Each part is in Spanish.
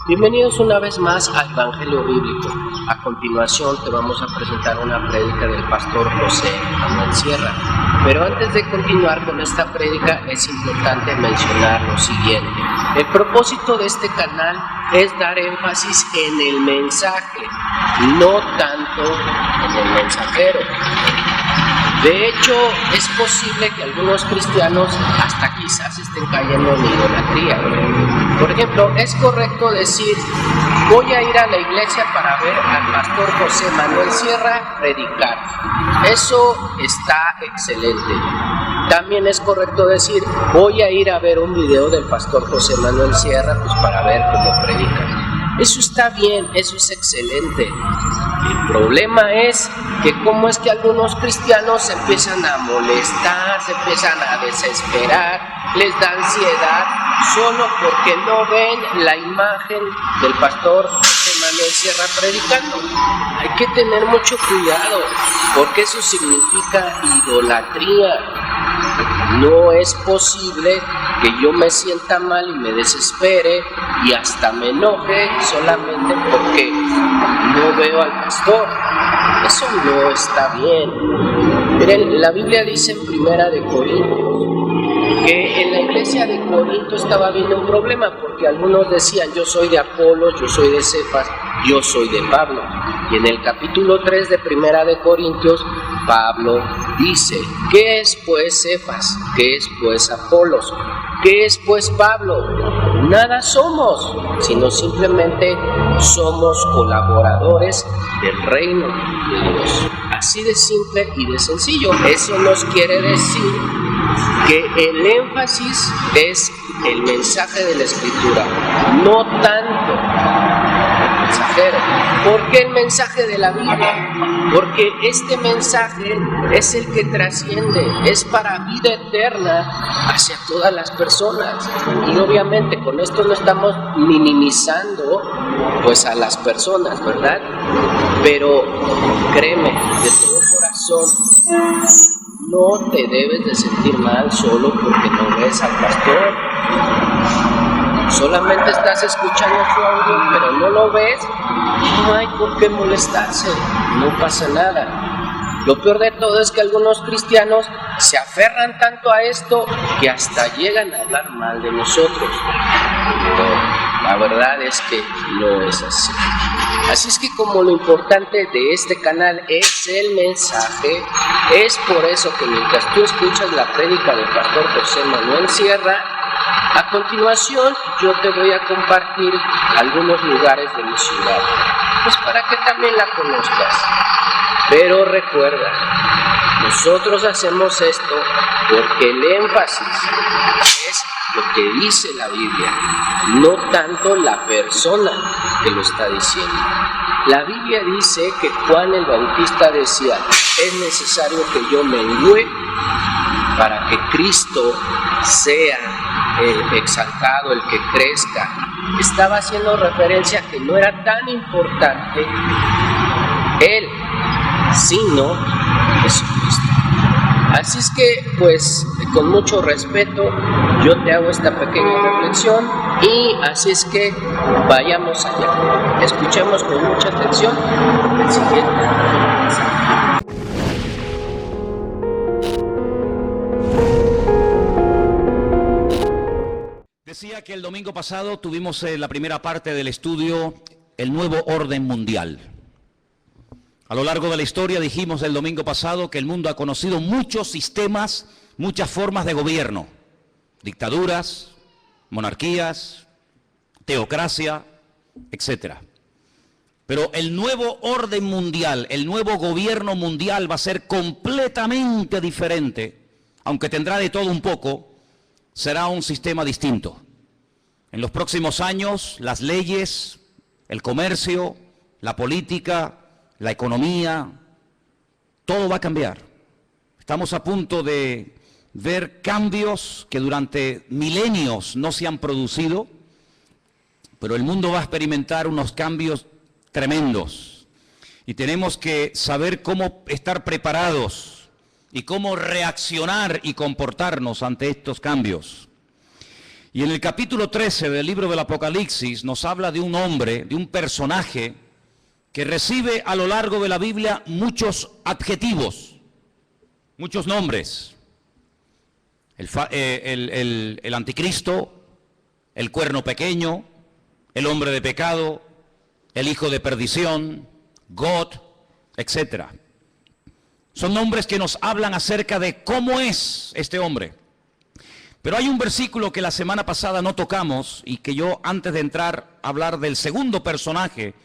Bienvenidos una vez más al Evangelio Bíblico. A continuación te vamos a presentar una prédica del pastor José Manuel Sierra. Pero antes de continuar con esta prédica es importante mencionar lo siguiente. El propósito de este canal es dar énfasis en el mensaje, no tanto en el mensajero. De hecho, es posible que algunos cristianos hasta quizás estén cayendo en idolatría. Por ejemplo, es correcto decir, voy a ir a la iglesia para ver al pastor José Manuel Sierra predicar. Eso está excelente. También es correcto decir, voy a ir a ver un video del pastor José Manuel Sierra pues para ver cómo predica. Eso está bien, eso es excelente. El problema es que cómo es que algunos cristianos se empiezan a molestar, se empiezan a desesperar, les da ansiedad, solo porque no ven la imagen del pastor José Manuel Sierra predicando. Hay que tener mucho cuidado, porque eso significa idolatría. No es posible que yo me sienta mal y me desespere y hasta me enoje solamente porque no veo al pastor. Eso no está bien. Miren, la Biblia dice en Primera de Corintios que en la iglesia de Corinto estaba habiendo un problema porque algunos decían yo soy de Apolos, yo soy de Cefas, yo soy de Pablo. Y en el capítulo 3 de Primera de Corintios, Pablo dice, ¿qué es pues Cefas? ¿Qué es pues Apolos? ¿Qué es pues Pablo? Nada somos, sino simplemente somos colaboradores del reino de Dios. Así de simple y de sencillo. Eso nos quiere decir que el énfasis es el mensaje de la Escritura, no tanto el mensajero. ¿Por qué el mensaje de la Biblia? Porque este mensaje es el que trasciende, es para vida eterna hacia todas las personas. Y obviamente con esto no estamos minimizando pues a las personas, ¿verdad? Pero créeme, de todo corazón, no te debes de sentir mal solo porque no ves al pastor. Solamente estás escuchando su audio, pero no lo ves. No hay por qué molestarse, no pasa nada. Lo peor de todo es que algunos cristianos se aferran tanto a esto que hasta llegan a hablar mal de nosotros. Pero la verdad es que no es así. Así es que como lo importante de este canal es el mensaje, es por eso que mientras tú escuchas la prédica del pastor José Manuel Sierra, a continuación yo te voy a compartir algunos lugares de mi ciudad, pues para que también la conozcas. Pero recuerda, nosotros hacemos esto porque el énfasis es lo que dice la Biblia, no tanto la persona que lo está diciendo. La Biblia dice que Juan el Bautista decía, es necesario que yo mengüe para que Cristo sea el exaltado, el que crezca. Estaba haciendo referencia a que no era tan importante Él, sino Jesucristo. Así es que, pues, con mucho respeto, yo te hago esta pequeña reflexión y así es que vayamos allá. Escuchemos con mucha atención el siguiente mensaje. Decía que el domingo pasado tuvimos la primera parte del estudio, el nuevo orden mundial. A lo largo de la historia dijimos el domingo pasado que el mundo ha conocido muchos sistemas, muchas formas de gobierno, dictaduras, monarquías, teocracia, etc. Pero el nuevo orden mundial, el nuevo gobierno mundial va a ser completamente diferente, aunque tendrá de todo un poco, será un sistema distinto. En los próximos años, las leyes, el comercio, la política, la economía, todo va a cambiar. Estamos a punto de ver cambios que durante milenios no se han producido, pero el mundo va a experimentar unos cambios tremendos. Y tenemos que saber cómo estar preparados y cómo reaccionar y comportarnos ante estos cambios. Y en el capítulo 13 del libro del Apocalipsis nos habla de un hombre, de un personaje que recibe a lo largo de la Biblia muchos adjetivos, muchos nombres. El anticristo, el cuerno pequeño, el hombre de pecado, el hijo de perdición, God, etc. Son nombres que nos hablan acerca de cómo es este hombre. Pero hay un versículo que la semana pasada no tocamos y que yo, antes de entrar a hablar del segundo personaje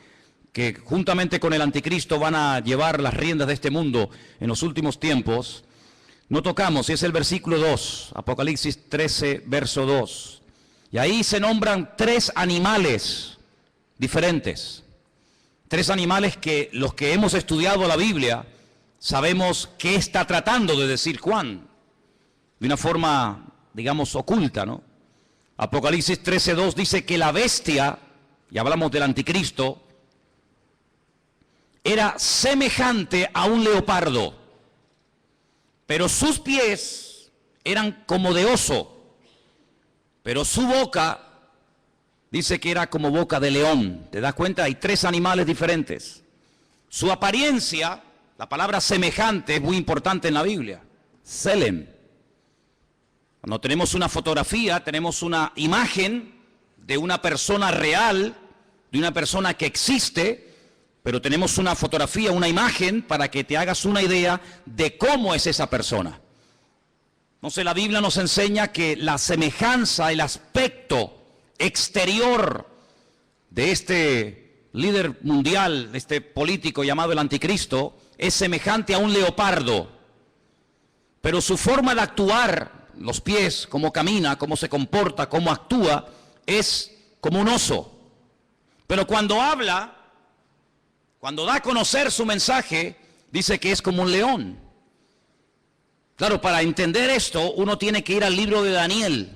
que juntamente con el anticristo van a llevar las riendas de este mundo en los últimos tiempos, no tocamos, y es el versículo 2, Apocalipsis 13, verso 2. Y ahí se nombran 3 animales diferentes. 3 animales que los que hemos estudiado la Biblia sabemos qué está tratando de decir Juan, de una forma, digamos, oculta, ¿no? Apocalipsis 13:2 dice que la bestia, y hablamos del anticristo, era semejante a un leopardo, pero sus pies eran como de oso, pero su boca dice que era como boca de león. ¿Te das cuenta? Hay 3 animales diferentes. Su apariencia, la palabra semejante es muy importante en la Biblia, Selem. Cuando tenemos una fotografía, tenemos una imagen de una persona real, de una persona que existe, pero tenemos una fotografía, una imagen para que te hagas una idea de cómo es esa persona. Entonces la Biblia nos enseña que la semejanza, el aspecto exterior de este líder mundial, de este político llamado el anticristo, es semejante a un leopardo, pero su forma de actuar, los pies, cómo camina, cómo se comporta, cómo actúa, es como un oso. Pero cuando habla, cuando da a conocer su mensaje, dice que es como un león. Claro, para entender esto, uno tiene que ir al libro de Daniel.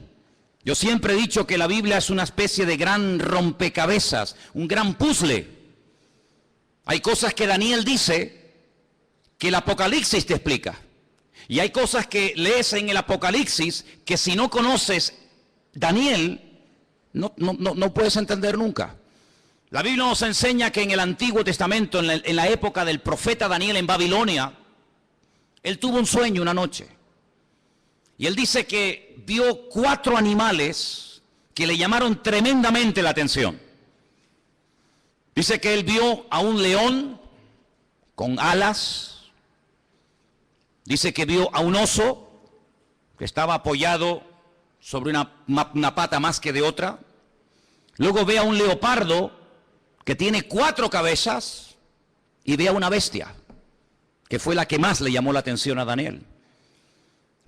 Yo siempre he dicho que la Biblia es una especie de gran rompecabezas, un gran puzzle. Hay cosas que Daniel dice que el Apocalipsis te explica. Y hay cosas que lees en el Apocalipsis que si no conoces Daniel, no puedes entender nunca. La Biblia nos enseña que en el Antiguo Testamento, en la época del profeta Daniel en Babilonia, él tuvo un sueño una noche. Y él dice que vio 4 animales que le llamaron tremendamente la atención. Dice que él vio a un león con alas. Dice que vio a un oso que estaba apoyado sobre una pata más que de otra. Luego ve a un leopardo que tiene 4 cabezas y ve a una bestia, que fue la que más le llamó la atención a Daniel.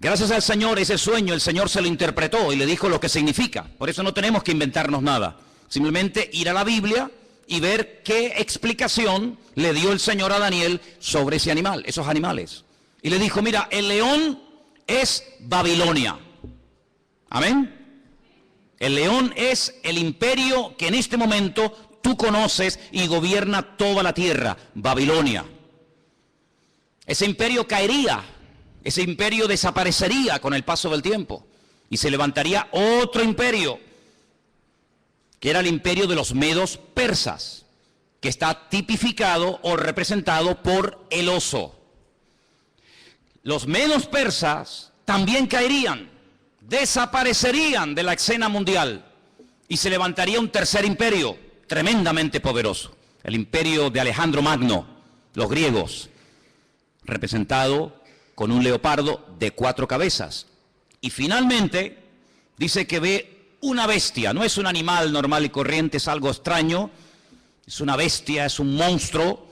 Gracias al Señor, ese sueño el Señor se lo interpretó y le dijo lo que significa. Por eso no tenemos que inventarnos nada. Simplemente ir a la Biblia y ver qué explicación le dio el Señor a Daniel sobre ese animal, esos animales. Y le dijo, mira, el león es Babilonia. Amén. El león es el imperio que en este momento tú conoces y gobierna toda la tierra, Babilonia. Ese imperio caería, ese imperio desaparecería con el paso del tiempo y se levantaría otro imperio, que era el imperio de los medos persas, que está tipificado o representado por el oso. Los medos persas también caerían, desaparecerían de la escena mundial y se levantaría un tercer imperio tremendamente poderoso, el imperio de Alejandro Magno, los griegos, representado con un leopardo de 4 cabezas. Y finalmente dice que ve una bestia, no es un animal normal y corriente, es algo extraño, es una bestia, es un monstruo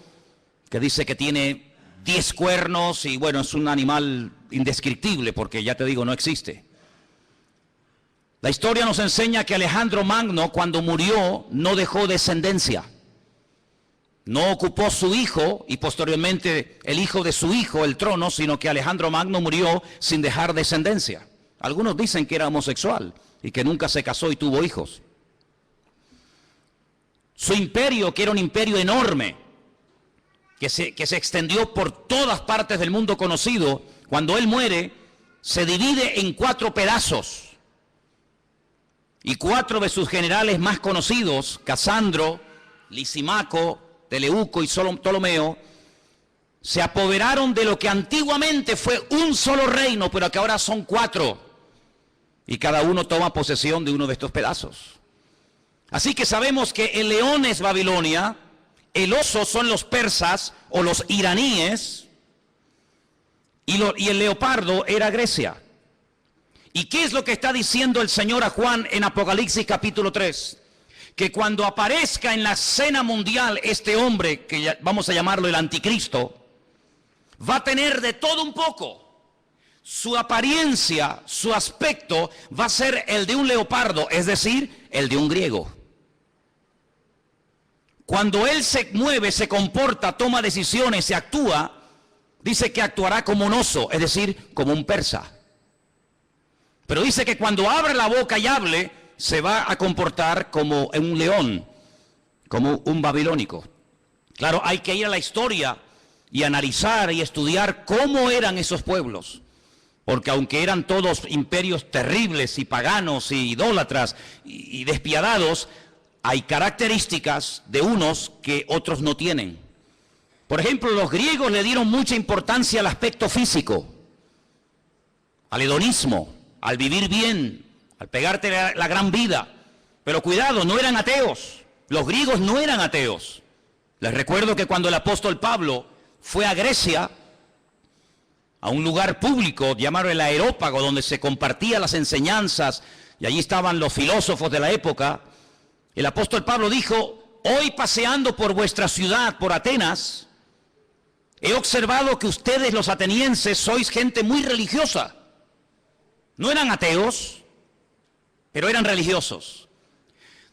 que dice que tiene 10 cuernos y bueno, es un animal indescriptible porque ya te digo, no existe. La historia nos enseña que Alejandro Magno, cuando murió, no dejó descendencia. No ocupó su hijo y posteriormente el hijo de su hijo el trono, sino que Alejandro Magno murió sin dejar descendencia. Algunos dicen que era homosexual y que nunca se casó y tuvo hijos. Su imperio, que era un imperio enorme, que se extendió por todas partes del mundo conocido, cuando él muere, se divide en 4 pedazos. y 4 de sus generales más conocidos, Casandro, Lisimaco, Teleuco y Ptolomeo, se apoderaron de lo que antiguamente fue un solo reino, pero que ahora son 4, y cada uno toma posesión de uno de estos pedazos. Así que sabemos que el león es Babilonia, el oso son los persas o los iraníes, y el leopardo era Grecia. ¿Y qué es lo que está diciendo el Señor a Juan en Apocalipsis capítulo 3? Que cuando aparezca en la escena mundial este hombre, que vamos a llamarlo el anticristo, va a tener de todo un poco. Su apariencia, su aspecto va a ser el de un leopardo, es decir, el de un griego. Cuando él se mueve, se comporta, toma decisiones, se actúa, dice que actuará como un oso, es decir, como un persa. Pero dice que cuando abra la boca y hable, se va a comportar como un león, como un babilónico. Claro, hay que ir a la historia y analizar y estudiar cómo eran esos pueblos. Porque aunque eran todos imperios terribles y paganos y idólatras y despiadados, hay características de unos que otros no tienen. Por ejemplo, los griegos le dieron mucha importancia al aspecto físico, al hedonismo, al vivir bien, al pegarte la gran vida. Pero cuidado, no eran ateos. Los griegos no eran ateos. Les recuerdo que cuando el apóstol Pablo fue a Grecia, a un lugar público llamado el Areópago, donde se compartían las enseñanzas, y allí estaban los filósofos de la época, el apóstol Pablo dijo: hoy paseando por vuestra ciudad, por Atenas, he observado que ustedes los atenienses sois gente muy religiosa. No eran ateos, pero eran religiosos.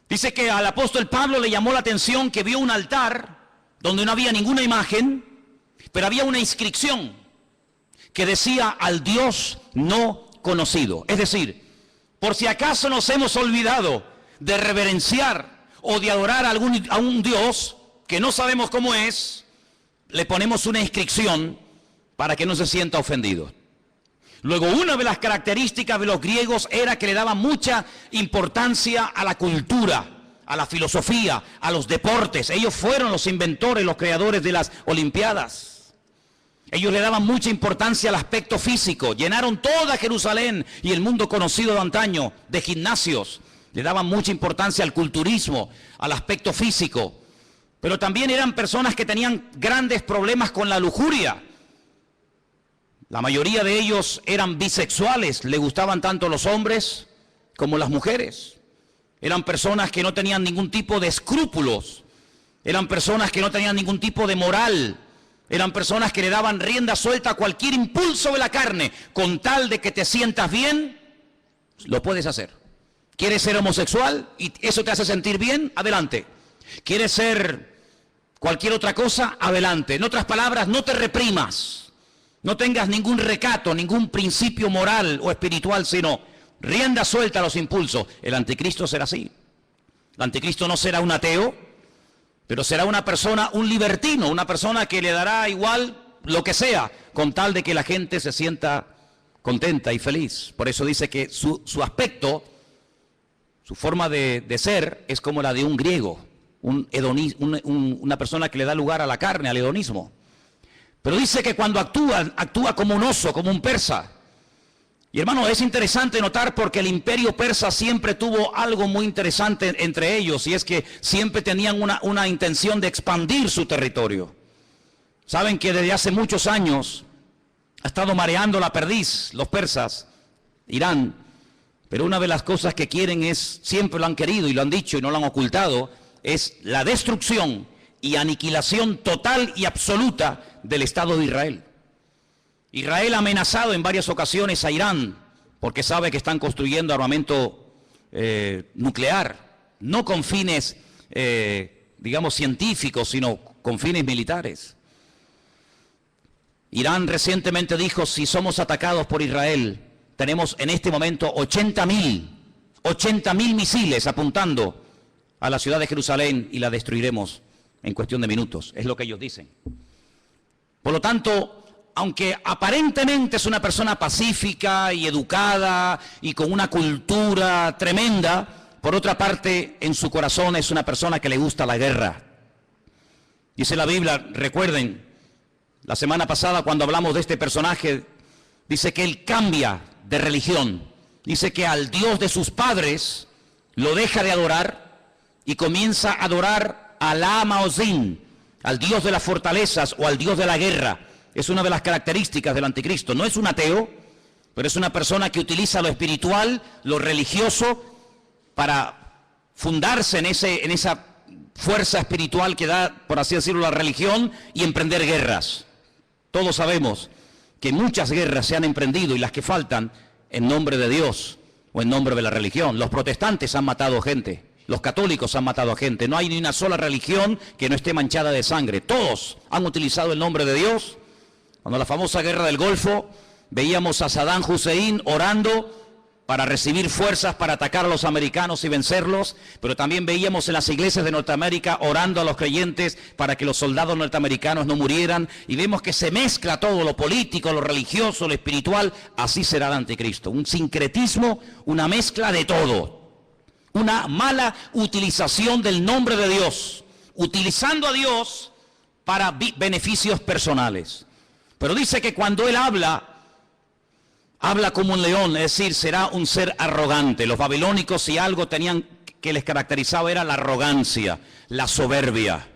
Dice que al apóstol Pablo le llamó la atención que vio un altar donde no había ninguna imagen, pero había una inscripción que decía: al Dios no conocido. Es decir, por si acaso nos hemos olvidado de reverenciar o de adorar a un Dios que no sabemos cómo es, le ponemos una inscripción para que no se sienta ofendido. Luego, una de las características de los griegos era que le daban mucha importancia a la cultura, a la filosofía, a los deportes. Ellos fueron los inventores, los creadores de las Olimpiadas. Ellos le daban mucha importancia al aspecto físico. Llenaron toda Jerusalén y el mundo conocido de antaño de gimnasios. Le daban mucha importancia al culturismo, al aspecto físico. Pero también eran personas que tenían grandes problemas con la lujuria. La mayoría de ellos eran bisexuales, le gustaban tanto los hombres como las mujeres. Eran personas que no tenían ningún tipo de escrúpulos, eran personas que no tenían ningún tipo de moral, eran personas que le daban rienda suelta a cualquier impulso de la carne, con tal de que te sientas bien, lo puedes hacer. ¿Quieres ser homosexual y eso te hace sentir bien? Adelante. ¿Quieres ser cualquier otra cosa? Adelante. En otras palabras, no te reprimas. No tengas ningún recato, ningún principio moral o espiritual, sino rienda suelta a los impulsos. El anticristo será así. El anticristo no será un ateo, pero será una persona, un libertino, una persona que le dará igual lo que sea, con tal de que la gente se sienta contenta y feliz. Por eso dice que su aspecto, su forma de ser, es como la de un griego, una persona que le da lugar a la carne, al hedonismo. Pero dice que cuando actúa como un oso, como un persa. Y hermano, es interesante notar porque el imperio persa siempre tuvo algo muy interesante entre ellos, y es que siempre tenían una intención de expandir su territorio. Saben que desde hace muchos años ha estado mareando la perdiz los persas, Irán, pero una de las cosas que quieren es, siempre lo han querido y lo han dicho y no lo han ocultado, es la destrucción y aniquilación total y absoluta del Estado de Israel. Israel ha amenazado en varias ocasiones a Irán porque sabe que están construyendo armamento nuclear, no con fines, digamos, científicos, sino con fines militares. Irán recientemente dijo: si somos atacados por Israel, tenemos en este momento 80.000 misiles apuntando a la ciudad de Jerusalén y la destruiremos en cuestión de minutos. Es lo que ellos dicen. Por lo tanto, aunque aparentemente es una persona pacífica y educada y con una cultura tremenda, por otra parte, en su corazón es una persona que le gusta la guerra. Dice la Biblia, recuerden, la semana pasada cuando hablamos de este personaje, dice que él cambia de religión. Dice que al Dios de sus padres lo deja de adorar y comienza a adorar a Alá Maozín, al Dios de las fortalezas o al Dios de la guerra. Es una de las características del anticristo. No es un ateo, pero es una persona que utiliza lo espiritual, lo religioso, para fundarse en esa fuerza espiritual que da, por así decirlo, la religión y emprender guerras. Todos sabemos que muchas guerras se han emprendido y las que faltan en nombre de Dios o en nombre de la religión. Los protestantes han matado gente, los católicos han matado a gente. No hay ni una sola religión que no esté manchada de sangre. Todos han utilizado el nombre de Dios. Cuando la famosa guerra del Golfo, veíamos a Saddam Hussein orando para recibir fuerzas para atacar a los americanos y vencerlos, pero también veíamos en las iglesias de Norteamérica orando a los creyentes para que los soldados norteamericanos no murieran, y vemos que se mezcla todo, lo político, lo religioso, lo espiritual. Así será el anticristo, un sincretismo, una mezcla de todo, una mala utilización del nombre de Dios, utilizando a Dios para beneficios personales. Pero dice que cuando él habla como un león, es decir, será un ser arrogante. Los babilónicos, si algo tenían que les caracterizaba, era la arrogancia, la soberbia.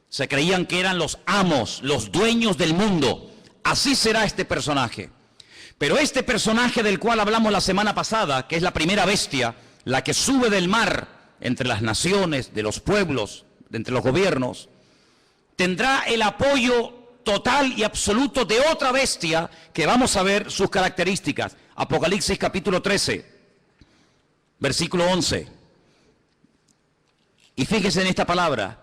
Se creían que eran los amos, los dueños del mundo. Así será este personaje. Pero este personaje del cual hablamos la semana pasada, que es la primera bestia, la que sube del mar entre las naciones, de los pueblos, entre los gobiernos, tendrá el apoyo total y absoluto de otra bestia que vamos a ver sus características. Apocalipsis capítulo 13, versículo 11. Y fíjense en esta palabra.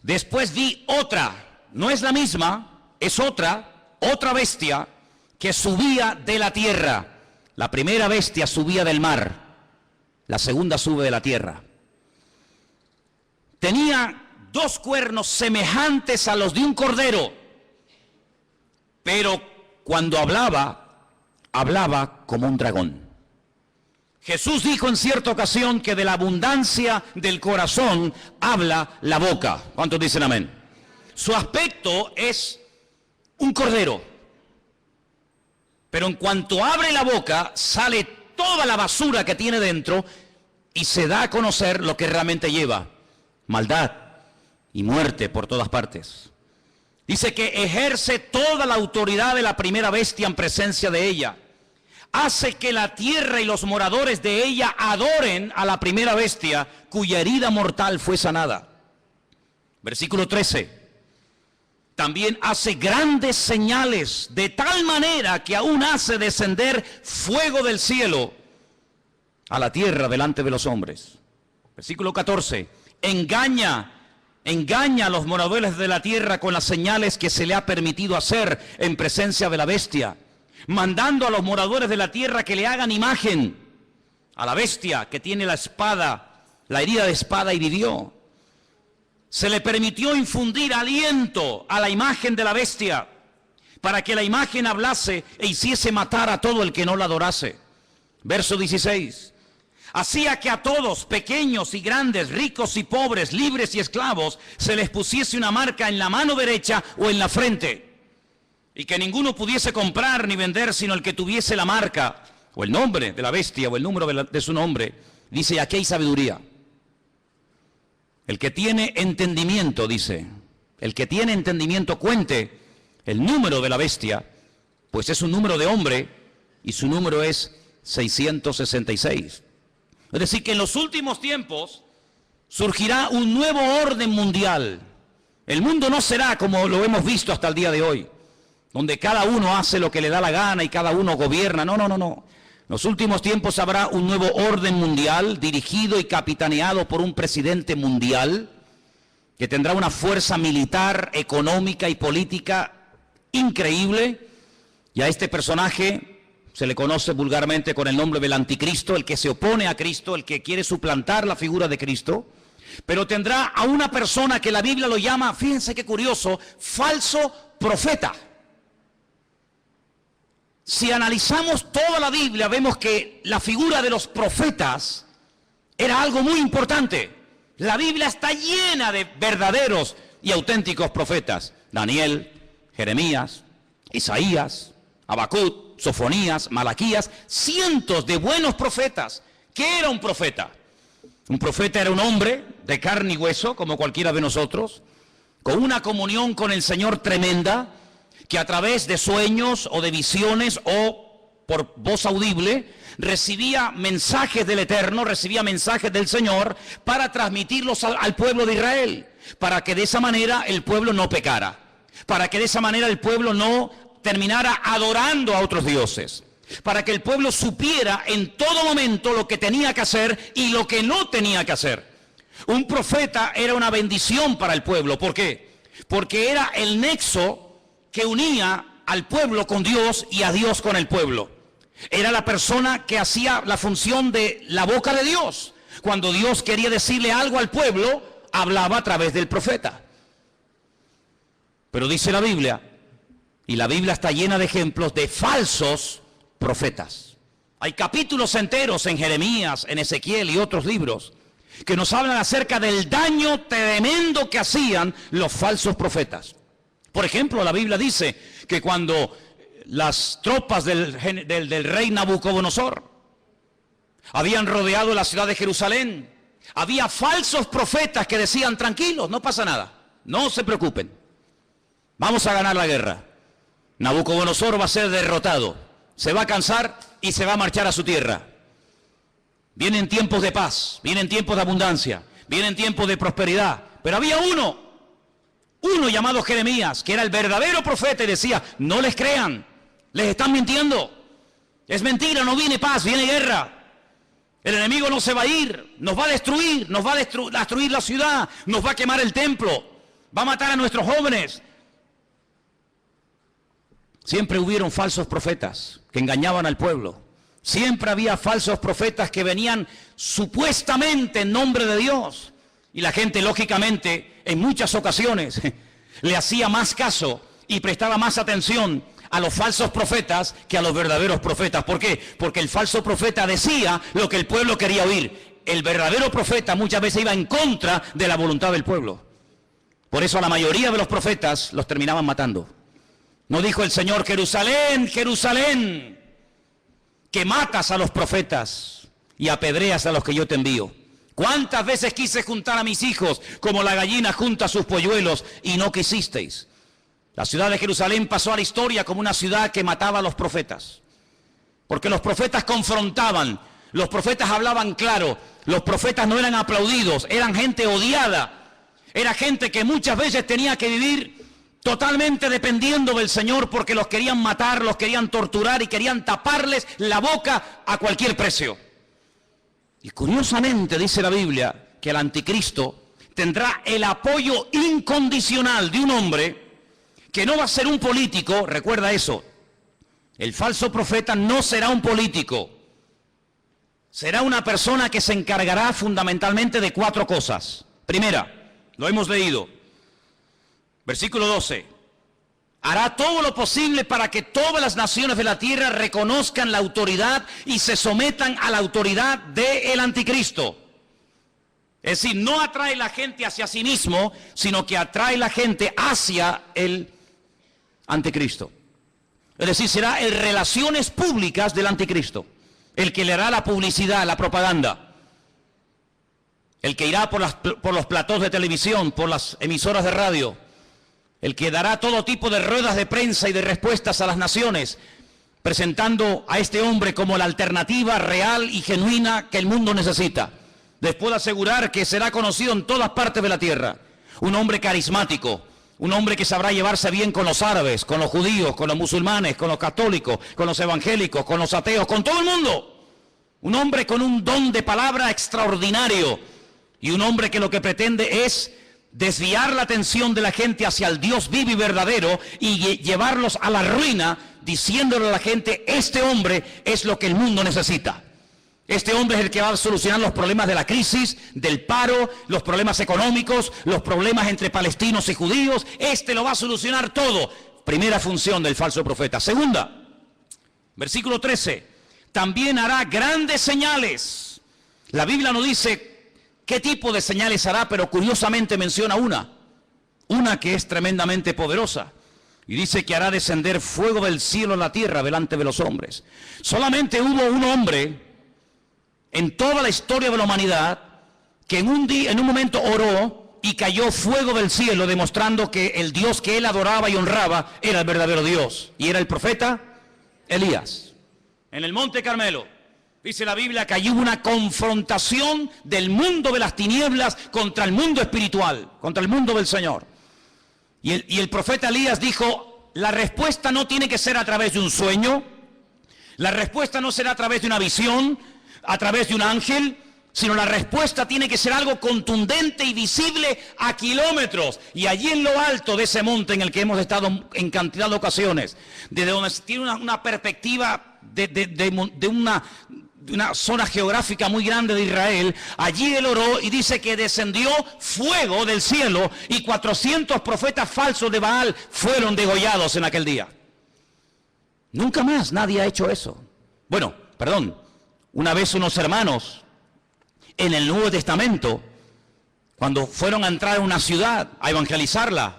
Después vi otra, no es la misma, es otra bestia que subía de la tierra. La primera bestia subía del mar, la segunda sube de la tierra. Tenía 2 cuernos semejantes a los de un cordero, pero cuando hablaba como un dragón. Jesús dijo en cierta ocasión que de la abundancia del corazón habla la boca. ¿Cuántos dicen amén? Su aspecto es un cordero, pero en cuanto abre la boca sale toda la basura que tiene dentro y se da a conocer lo que realmente lleva: maldad y muerte por todas partes. Dice que ejerce toda la autoridad de la primera bestia en presencia de ella. Hace que la tierra y los moradores de ella adoren a la primera bestia, cuya herida mortal fue sanada. Versículo 13. También hace grandes señales, de tal manera que aún hace descender fuego del cielo a la tierra delante de los hombres. Versículo 14. Engaña a los moradores de la tierra con las señales que se le ha permitido hacer en presencia de la bestia, mandando a los moradores de la tierra que le hagan imagen a la bestia que tiene la espada, la herida de espada, y vivió. Se le permitió infundir aliento a la imagen de la bestia para que la imagen hablase e hiciese matar a todo el que no la adorase. Verso 16. Hacía que a todos, pequeños y grandes, ricos y pobres, libres y esclavos, se les pusiese una marca en la mano derecha o en la frente, y que ninguno pudiese comprar ni vender sino el que tuviese la marca o el nombre de la bestia o el número de su nombre. Dice, aquí hay sabiduría. El que tiene entendimiento, dice, el que tiene entendimiento cuente el número de la bestia, pues es un número de hombre y su número es 666. Es decir, que en los últimos tiempos surgirá un nuevo orden mundial. El mundo no será como lo hemos visto hasta el día de hoy, donde cada uno hace lo que le da la gana y cada uno gobierna. No. En los últimos tiempos habrá un nuevo orden mundial dirigido y capitaneado por un presidente mundial que tendrá una fuerza militar, económica y política increíble. Y a este personaje se le conoce vulgarmente con el nombre del anticristo, el que se opone a Cristo, el que quiere suplantar la figura de Cristo. Pero tendrá a una persona que la Biblia lo llama, fíjense qué curioso, falso profeta. Si analizamos toda la Biblia, vemos que la figura de los profetas Era algo muy importante. La Biblia está llena de verdaderos y auténticos profetas. Daniel, Jeremías, Isaías, Habacuc, Sofonías, Malaquías, cientos de buenos profetas. ¿Qué era un profeta? Un profeta era un hombre de carne y hueso, como cualquiera de nosotros, con una comunión con el Señor tremenda, que a través de sueños o de visiones o por voz audible, recibía mensajes del Eterno, recibía mensajes del Señor para transmitirlos al pueblo de Israel, para que de esa manera el pueblo no pecara, para que de esa manera el pueblo no terminara adorando a otros dioses, para que el pueblo supiera en todo momento lo que tenía que hacer y lo que no tenía que hacer. Un profeta era una bendición para el pueblo. ¿Por qué? Porque era el nexo que unía al pueblo con Dios y a Dios con el pueblo. Era la persona que hacía la función de la boca de Dios. Cuando Dios quería decirle algo al pueblo, hablaba a través del profeta. Pero dice la Biblia, y la Biblia está llena de ejemplos de falsos profetas. Hay capítulos enteros en Jeremías, en Ezequiel y otros libros que nos hablan acerca del daño tremendo que hacían los falsos profetas. Por ejemplo, la Biblia dice que cuando las tropas del rey Nabucodonosor habían rodeado la ciudad de Jerusalén, había falsos profetas que decían: tranquilos, no pasa nada, no se preocupen, vamos a ganar la guerra. Nabucodonosor va a ser derrotado, se va a cansar y se va a marchar a su tierra. Vienen tiempos de paz, vienen tiempos de abundancia, vienen tiempos de prosperidad. Pero había uno llamado Jeremías, que era el verdadero profeta, y decía: no les crean, les están mintiendo, es mentira, no viene paz, viene guerra. El enemigo no se va a ir, nos va a destruir, nos va a destruir la ciudad, nos va a quemar el templo, va a matar a nuestros jóvenes. Siempre hubieron falsos profetas que engañaban al pueblo. Siempre había falsos profetas que venían supuestamente en nombre de Dios. Y la gente, lógicamente, en muchas ocasiones le hacía más caso y prestaba más atención a los falsos profetas que a los verdaderos profetas. ¿Por qué? Porque el falso profeta decía lo que el pueblo quería oír. El verdadero profeta muchas veces iba en contra de la voluntad del pueblo. Por eso a la mayoría de los profetas los terminaban matando. ¿No dijo el Señor: Jerusalén, Jerusalén, que matas a los profetas y apedreas a los que yo te envío? ¿Cuántas veces quise juntar a mis hijos como la gallina junta sus polluelos y no quisisteis? La ciudad de Jerusalén pasó a la historia como una ciudad que mataba a los profetas, porque los profetas confrontaban, los profetas hablaban claro, los profetas no eran aplaudidos, eran gente odiada, era gente que muchas veces tenía que vivir totalmente dependiendo del Señor, porque los querían matar, los querían torturar y querían taparles la boca a cualquier precio. Y curiosamente dice la Biblia que el anticristo tendrá el apoyo incondicional de un hombre que no va a ser un político. Recuerda eso, el falso profeta no será un político, será una persona que se encargará fundamentalmente de 4 cosas. Primera, lo hemos leído, versículo 12: hará todo lo posible para que todas las naciones de la tierra reconozcan la autoridad y se sometan a la autoridad del anticristo. Es decir, no atrae la gente hacia sí mismo, sino que atrae la gente hacia el anticristo. Es decir, será en relaciones públicas del anticristo el que le hará la publicidad, la propaganda, el que irá por los platós de televisión, por las emisoras de radio, el que dará todo tipo de ruedas de prensa y de respuestas a las naciones, presentando a este hombre como la alternativa real y genuina que el mundo necesita. Les puedo asegurar que será conocido en todas partes de la tierra. Un hombre carismático, un hombre que sabrá llevarse bien con los árabes, con los judíos, con los musulmanes, con los católicos, con los evangélicos, con los ateos, con todo el mundo. Un hombre con un don de palabra extraordinario, y un hombre que lo que pretende es desviar la atención de la gente hacia el Dios vivo y verdadero y llevarlos a la ruina, diciéndole a la gente: este hombre es lo que el mundo necesita. Este hombre es el que va a solucionar los problemas de la crisis, del paro, los problemas económicos, los problemas entre palestinos y judíos. Este lo va a solucionar todo. Primera función del falso profeta. Segunda, versículo 13: también hará grandes señales La Biblia no dice qué tipo de señales hará, pero curiosamente menciona una que es tremendamente poderosa. Y dice que hará descender fuego del cielo a la tierra delante de los hombres. Solamente hubo un hombre en toda la historia de la humanidad que en un momento oró y cayó fuego del cielo, demostrando que el Dios que él adoraba y honraba era el verdadero Dios. Y era el profeta Elías. En el Monte Carmelo, dice la Biblia que allí hubo una confrontación del mundo de las tinieblas contra el mundo espiritual, contra el mundo del Señor. Y el profeta Elías dijo, la respuesta no tiene que ser a través de un sueño, la respuesta no será a través de una visión, a través de un ángel, sino la respuesta tiene que ser algo contundente y visible a kilómetros. Y allí en lo alto de ese monte en el que hemos estado en cantidad de ocasiones, desde donde se tiene una perspectiva de una zona geográfica muy grande de Israel, allí él oró y dice que descendió fuego del cielo y 400 profetas falsos de Baal fueron degollados en aquel día. Nunca más nadie ha hecho eso. Bueno, perdón, una vez unos hermanos en el Nuevo Testamento, cuando fueron a entrar a una ciudad a evangelizarla,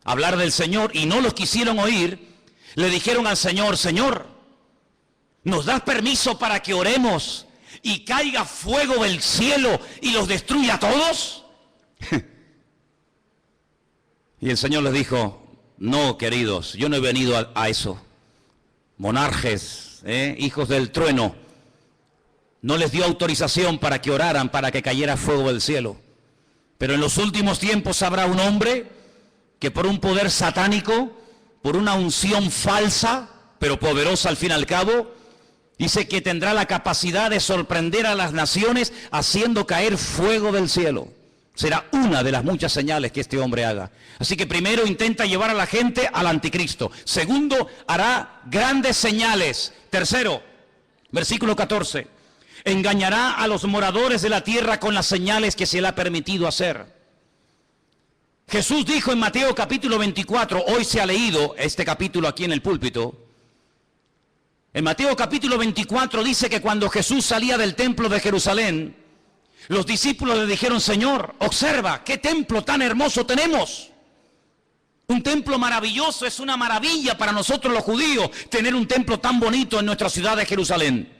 a hablar del Señor y no los quisieron oír, le dijeron al Señor, Señor, ¿nos das permiso para que oremos y caiga fuego del cielo y los destruya a todos? Y el Señor les dijo, no, queridos, yo no he venido a eso. Monarjes, hijos del trueno, no les dio autorización para que oraran, para que cayera fuego del cielo. Pero en los últimos tiempos habrá un hombre que por un poder satánico, por una unción falsa, pero poderosa al fin y al cabo, dice que tendrá la capacidad de sorprender a las naciones haciendo caer fuego del cielo. Será una de las muchas señales que este hombre haga. Así que primero intenta llevar a la gente al anticristo. Segundo, hará grandes señales. Tercero, versículo 14. Engañará a los moradores de la tierra con las señales que se le ha permitido hacer. Jesús dijo en Mateo capítulo 24, hoy se ha leído este capítulo aquí en el púlpito. En Mateo capítulo 24 dice que cuando Jesús salía del templo de Jerusalén, los discípulos le dijeron, Señor, observa, qué templo tan hermoso tenemos. Un templo maravilloso, es una maravilla para nosotros los judíos tener un templo tan bonito en nuestra ciudad de Jerusalén.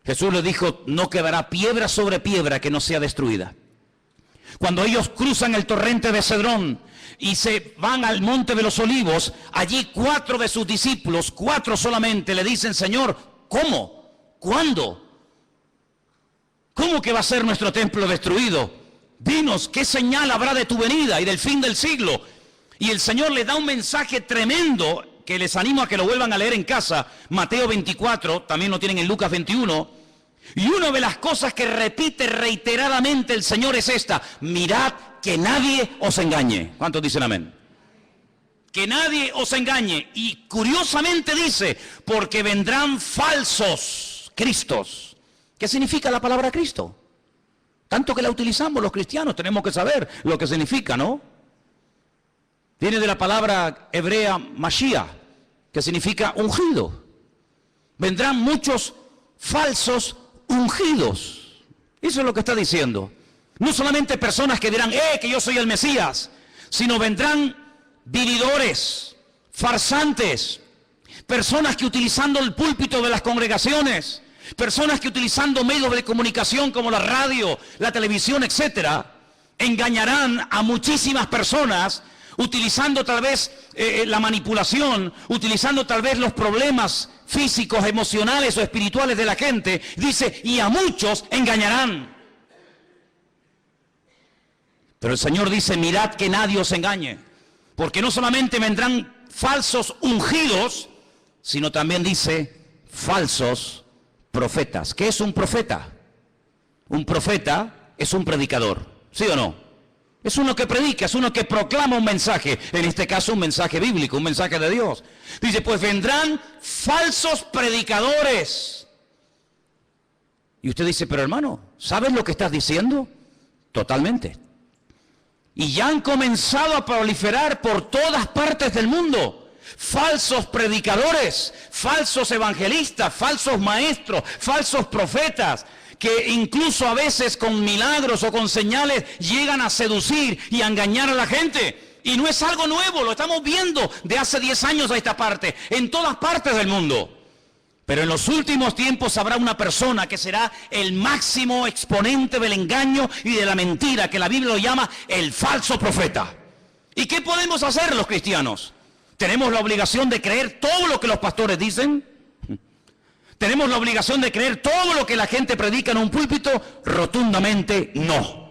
Jesús les dijo, no quedará piedra sobre piedra que no sea destruida. Cuando ellos cruzan el torrente de Cedrón y se van al monte de los olivos, allí 4 de sus discípulos, 4 solamente, le dicen, Señor, ¿cómo? ¿Cuándo? ¿Cómo que va a ser nuestro templo destruido? Dinos, ¿qué señal habrá de tu venida y del fin del siglo? Y el Señor les da un mensaje tremendo que les animo a que lo vuelvan a leer en casa. Mateo 24, también lo tienen en Lucas 21. Y una de las cosas que repite reiteradamente el Señor es esta: mirad que nadie os engañe. ¿Cuántos dicen amén? Que nadie os engañe. Y curiosamente dice, porque vendrán falsos cristos. ¿Qué significa la palabra Cristo? Tanto que la utilizamos los cristianos, tenemos que saber lo que significa, ¿no? Viene de la palabra hebrea Mashiach, que significa ungido. Vendrán muchos falsos ungidos. Eso es lo que está diciendo. No solamente personas que dirán, que yo soy el Mesías, sino vendrán vividores, farsantes, personas que utilizando el púlpito de las congregaciones, personas que utilizando medios de comunicación como la radio, la televisión, etcétera, engañarán a muchísimas personas, utilizando tal vez la manipulación, utilizando tal vez los problemas físicos, emocionales o espirituales de la gente. Dice, y a muchos engañarán. Pero el Señor dice, mirad que nadie os engañe, porque no solamente vendrán falsos ungidos, sino también dice, falsos profetas. ¿Qué es un profeta? Un profeta es un predicador, ¿sí o no? Es uno que predica, es uno que proclama un mensaje, en este caso un mensaje bíblico, un mensaje de Dios. Dice, pues vendrán falsos predicadores. Y usted dice, pero hermano, ¿sabes lo que estás diciendo? Totalmente. Y ya han comenzado a proliferar por todas partes del mundo. Falsos predicadores, falsos evangelistas, falsos maestros, falsos profetas, que incluso a veces con milagros o con señales llegan a seducir y a engañar a la gente. Y no es algo nuevo, lo estamos viendo de hace 10 años a esta parte, en todas partes del mundo. Pero en los últimos tiempos habrá una persona que será el máximo exponente del engaño y de la mentira, que la Biblia lo llama el falso profeta. ¿Y qué podemos hacer los cristianos? ¿Tenemos la obligación de creer todo lo que los pastores dicen? ¿Tenemos la obligación de creer todo lo que la gente predica en un púlpito? Rotundamente no.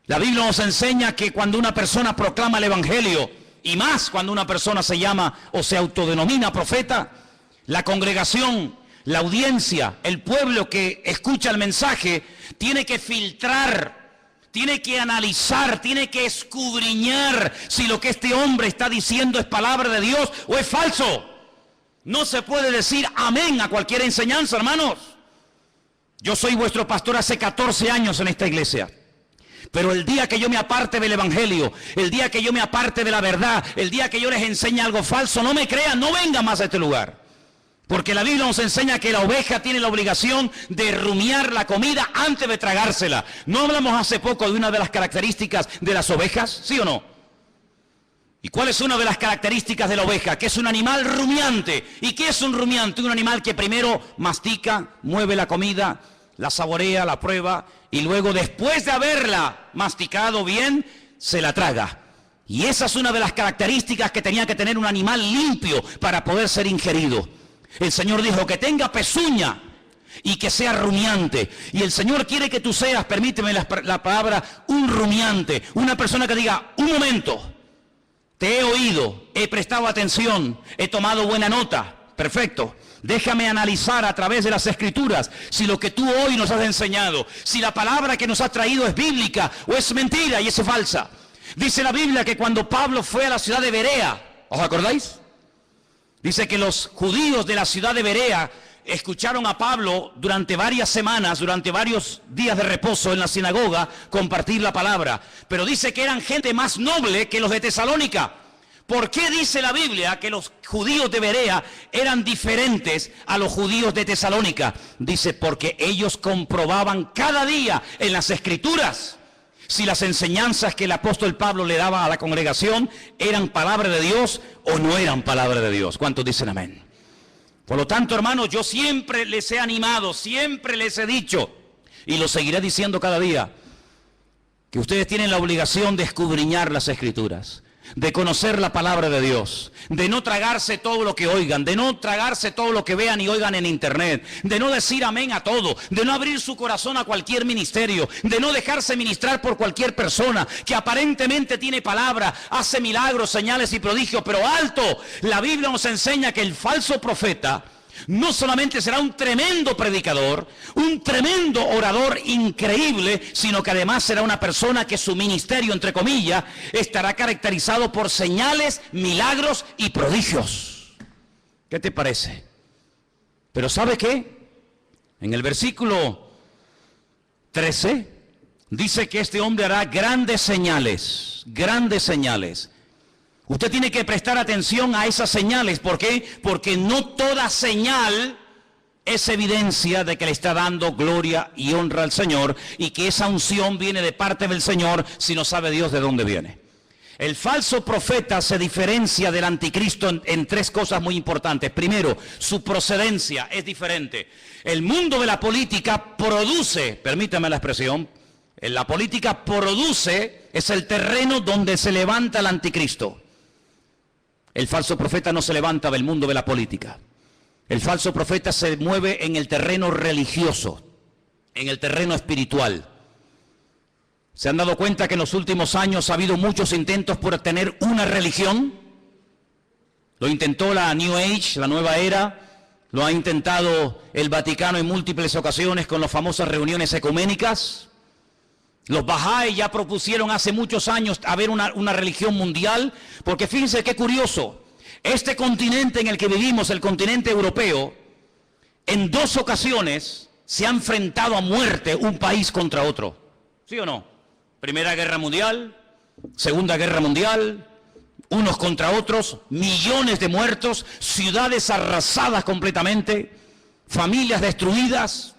La Biblia nos enseña que cuando una persona proclama el Evangelio, y más cuando una persona se llama o se autodenomina profeta, la congregación, la audiencia, el pueblo que escucha el mensaje, tiene que filtrar, tiene que analizar, tiene que escudriñar si lo que este hombre está diciendo es palabra de Dios o es falso. No se puede decir amén a cualquier enseñanza, hermanos. Yo soy vuestro pastor hace 14 años en esta iglesia. Pero el día que yo me aparte del Evangelio, el día que yo me aparte de la verdad, el día que yo les enseñe algo falso, no me crean, no vengan más a este lugar. Porque la Biblia nos enseña que la oveja tiene la obligación de rumiar la comida antes de tragársela. ¿No hablamos hace poco de una de las características de las ovejas? ¿Sí o no? ¿Y cuál es una de las características de la oveja? Que es un animal rumiante. ¿Y qué es un rumiante? Un animal que primero mastica, mueve la comida, la saborea, la prueba, y luego después de haberla masticado bien, se la traga. Y esa es una de las características que tenía que tener un animal limpio para poder ser ingerido. El Señor dijo que tenga pezuña y que sea rumiante. Y el Señor quiere que tú seas, permíteme la palabra, un rumiante. Una persona que diga, un momento, te he oído, he prestado atención, he tomado buena nota. Perfecto. Déjame analizar a través de las Escrituras si lo que tú hoy nos has enseñado, si la palabra que nos has traído es bíblica o es mentira y es falsa. Dice la Biblia que cuando Pablo fue a la ciudad de Berea, ¿os acordáis? Dice que los judíos de la ciudad de Berea escucharon a Pablo durante varias semanas, durante varios días de reposo en la sinagoga, compartir la palabra. Pero dice que eran gente más noble que los de Tesalónica. ¿Por qué dice la Biblia que los judíos de Berea eran diferentes a los judíos de Tesalónica? Dice, porque ellos comprobaban cada día en las Escrituras si las enseñanzas que el apóstol Pablo le daba a la congregación eran palabra de Dios o no eran palabra de Dios. ¿Cuántos dicen amén? Por lo tanto, hermanos, yo siempre les he animado, siempre les he dicho, y lo seguiré diciendo cada día, que ustedes tienen la obligación de escudriñar las Escrituras, de conocer la palabra de Dios, de no tragarse todo lo que oigan, de no tragarse todo lo que vean y oigan en internet, de no decir amén a todo, de no abrir su corazón a cualquier ministerio, de no dejarse ministrar por cualquier persona que aparentemente tiene palabra, hace milagros, señales y prodigios, pero alto, la Biblia nos enseña que el falso profeta no solamente será un tremendo predicador, un tremendo orador increíble, sino que además será una persona que su ministerio, entre comillas, estará caracterizado por señales, milagros y prodigios. ¿Qué te parece? Pero ¿sabe qué? En el versículo 13 dice que este hombre hará grandes señales, grandes señales. Usted tiene que prestar atención a esas señales. ¿Por qué? Porque no toda señal es evidencia de que le está dando gloria y honra al Señor y que esa unción viene de parte del Señor si no sabe Dios de dónde viene. El falso profeta se diferencia del anticristo en tres cosas muy importantes. Primero, su procedencia es diferente. El mundo de la política produce, permítame la expresión, la política produce, es el terreno donde se levanta el anticristo. El falso profeta no se levanta del mundo de la política. El falso profeta se mueve en el terreno religioso, en el terreno espiritual. ¿Se han dado cuenta que en los últimos años ha habido muchos intentos por tener una religión? Lo intentó la New Age, la nueva era. Lo ha intentado el Vaticano en múltiples ocasiones con las famosas reuniones ecuménicas. Los Bahá'í ya propusieron hace muchos años haber una religión mundial, porque fíjense qué curioso, este continente en el que vivimos, el continente europeo, en 2 ocasiones se ha enfrentado a muerte un país contra otro. ¿Sí o no? Primera Guerra Mundial, Segunda Guerra Mundial, unos contra otros, millones de muertos, ciudades arrasadas completamente, familias destruidas.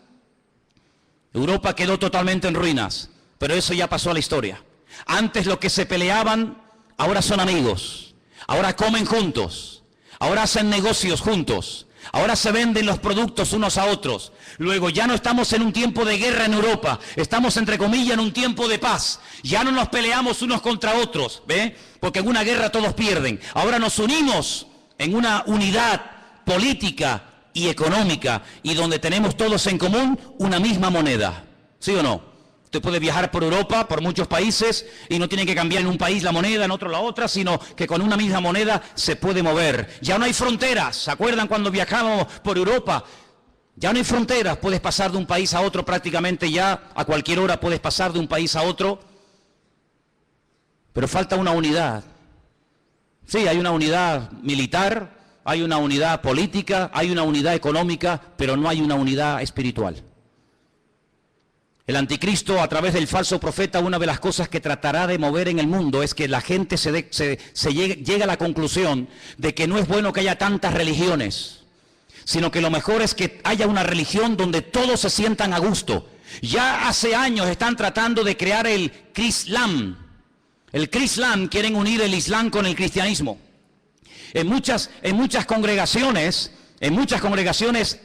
Europa quedó totalmente en ruinas, pero eso ya pasó a la historia. Antes los que se peleaban, ahora son amigos, ahora comen juntos, ahora hacen negocios juntos, ahora se venden los productos unos a otros. Luego ya no estamos en un tiempo de guerra en Europa, estamos entre comillas en un tiempo de paz. Ya no nos peleamos unos contra otros, ¿ve? Porque en una guerra todos pierden. Ahora nos unimos en una unidad política y económica, y donde tenemos todos en común una misma moneda. ¿Sí o no? Usted puede viajar por Europa, por muchos países, y no tiene que cambiar en un país la moneda, en otro la otra, sino que con una misma moneda se puede mover. Ya no hay fronteras. ¿Se acuerdan cuando viajamos por Europa? Ya no hay fronteras. Puedes pasar de un país a otro prácticamente ya. A cualquier hora puedes pasar de un país a otro. Pero falta una unidad. Sí, hay una unidad militar, hay una unidad política, hay una unidad económica, pero no hay una unidad espiritual. El anticristo, a través del falso profeta, una de las cosas que tratará de mover en el mundo es que la gente llegue a la conclusión de que no es bueno que haya tantas religiones, sino que lo mejor es que haya una religión donde todos se sientan a gusto. Ya hace años están tratando de crear el Crislam. El Crislam, quieren unir el Islam con el cristianismo. En muchas congregaciones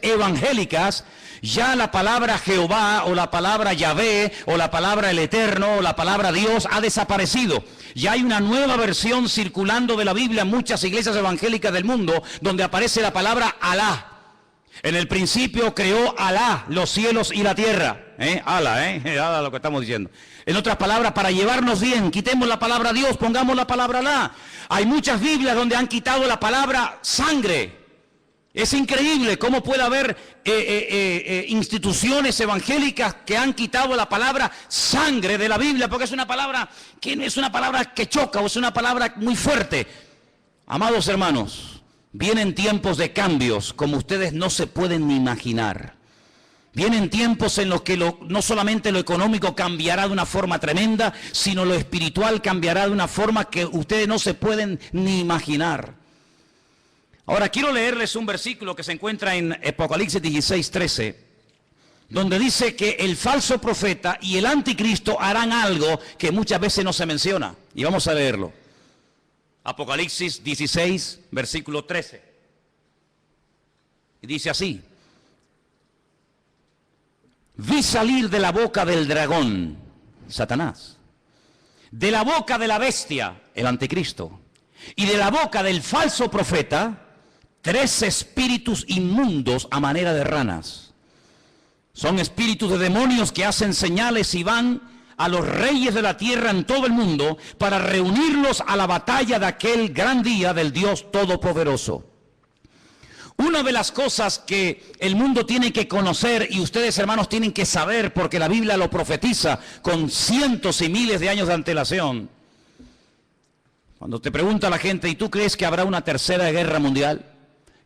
evangélicas, ya la palabra Jehová o la palabra Yahvé o la palabra el Eterno o la palabra Dios ha desaparecido. Ya hay una nueva versión circulando de la Biblia en muchas iglesias evangélicas del mundo donde aparece la palabra Alá. En el principio creó Alá los cielos y la tierra. Alá lo que estamos diciendo. En otras palabras, para llevarnos bien, quitemos la palabra Dios, pongamos la palabra Alá. Hay muchas Biblias donde han quitado la palabra sangre. Es increíble cómo puede haber instituciones evangélicas que han quitado la palabra sangre de la Biblia, porque es una palabra que no es una palabra que choca o es una palabra muy fuerte. Amados hermanos, vienen tiempos de cambios como ustedes no se pueden ni imaginar. Vienen tiempos en los que no solamente lo económico cambiará de una forma tremenda, sino lo espiritual cambiará de una forma que ustedes no se pueden ni imaginar. Ahora quiero leerles un versículo que se encuentra en Apocalipsis 16:13, donde dice que el falso profeta y el anticristo harán algo que muchas veces no se menciona. Y vamos a leerlo. Apocalipsis 16, versículo 13. Y dice así: vi salir de la boca del dragón, Satanás, de la boca de la bestia, el anticristo, y de la boca del falso profeta, 3 espíritus inmundos a manera de ranas. Son espíritus de demonios que hacen señales y van a los reyes de la tierra en todo el mundo para reunirlos a la batalla de aquel gran día del Dios Todopoderoso. Una de las cosas que el mundo tiene que conocer y ustedes, hermanos, tienen que saber, porque la Biblia lo profetiza con cientos y miles de años de antelación. Cuando te pregunta la gente, ¿y tú crees que habrá una tercera guerra mundial?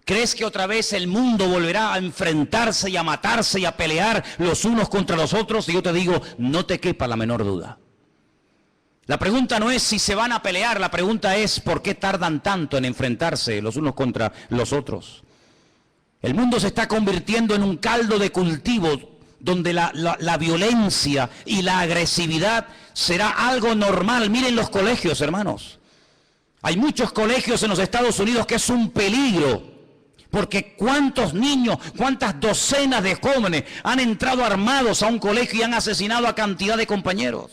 ¿Crees que otra vez el mundo volverá a enfrentarse y a matarse y a pelear los unos contra los otros? Y yo te digo, no te quepa la menor duda. La pregunta no es si se van a pelear, la pregunta es ¿por qué tardan tanto en enfrentarse los unos contra los otros? El mundo se está convirtiendo en un caldo de cultivo donde la violencia y la agresividad será algo normal. Miren los colegios, hermanos. Hay muchos colegios en los Estados Unidos que es un peligro. Porque cuántos niños, cuántas docenas de jóvenes han entrado armados a un colegio y han asesinado a cantidad de compañeros.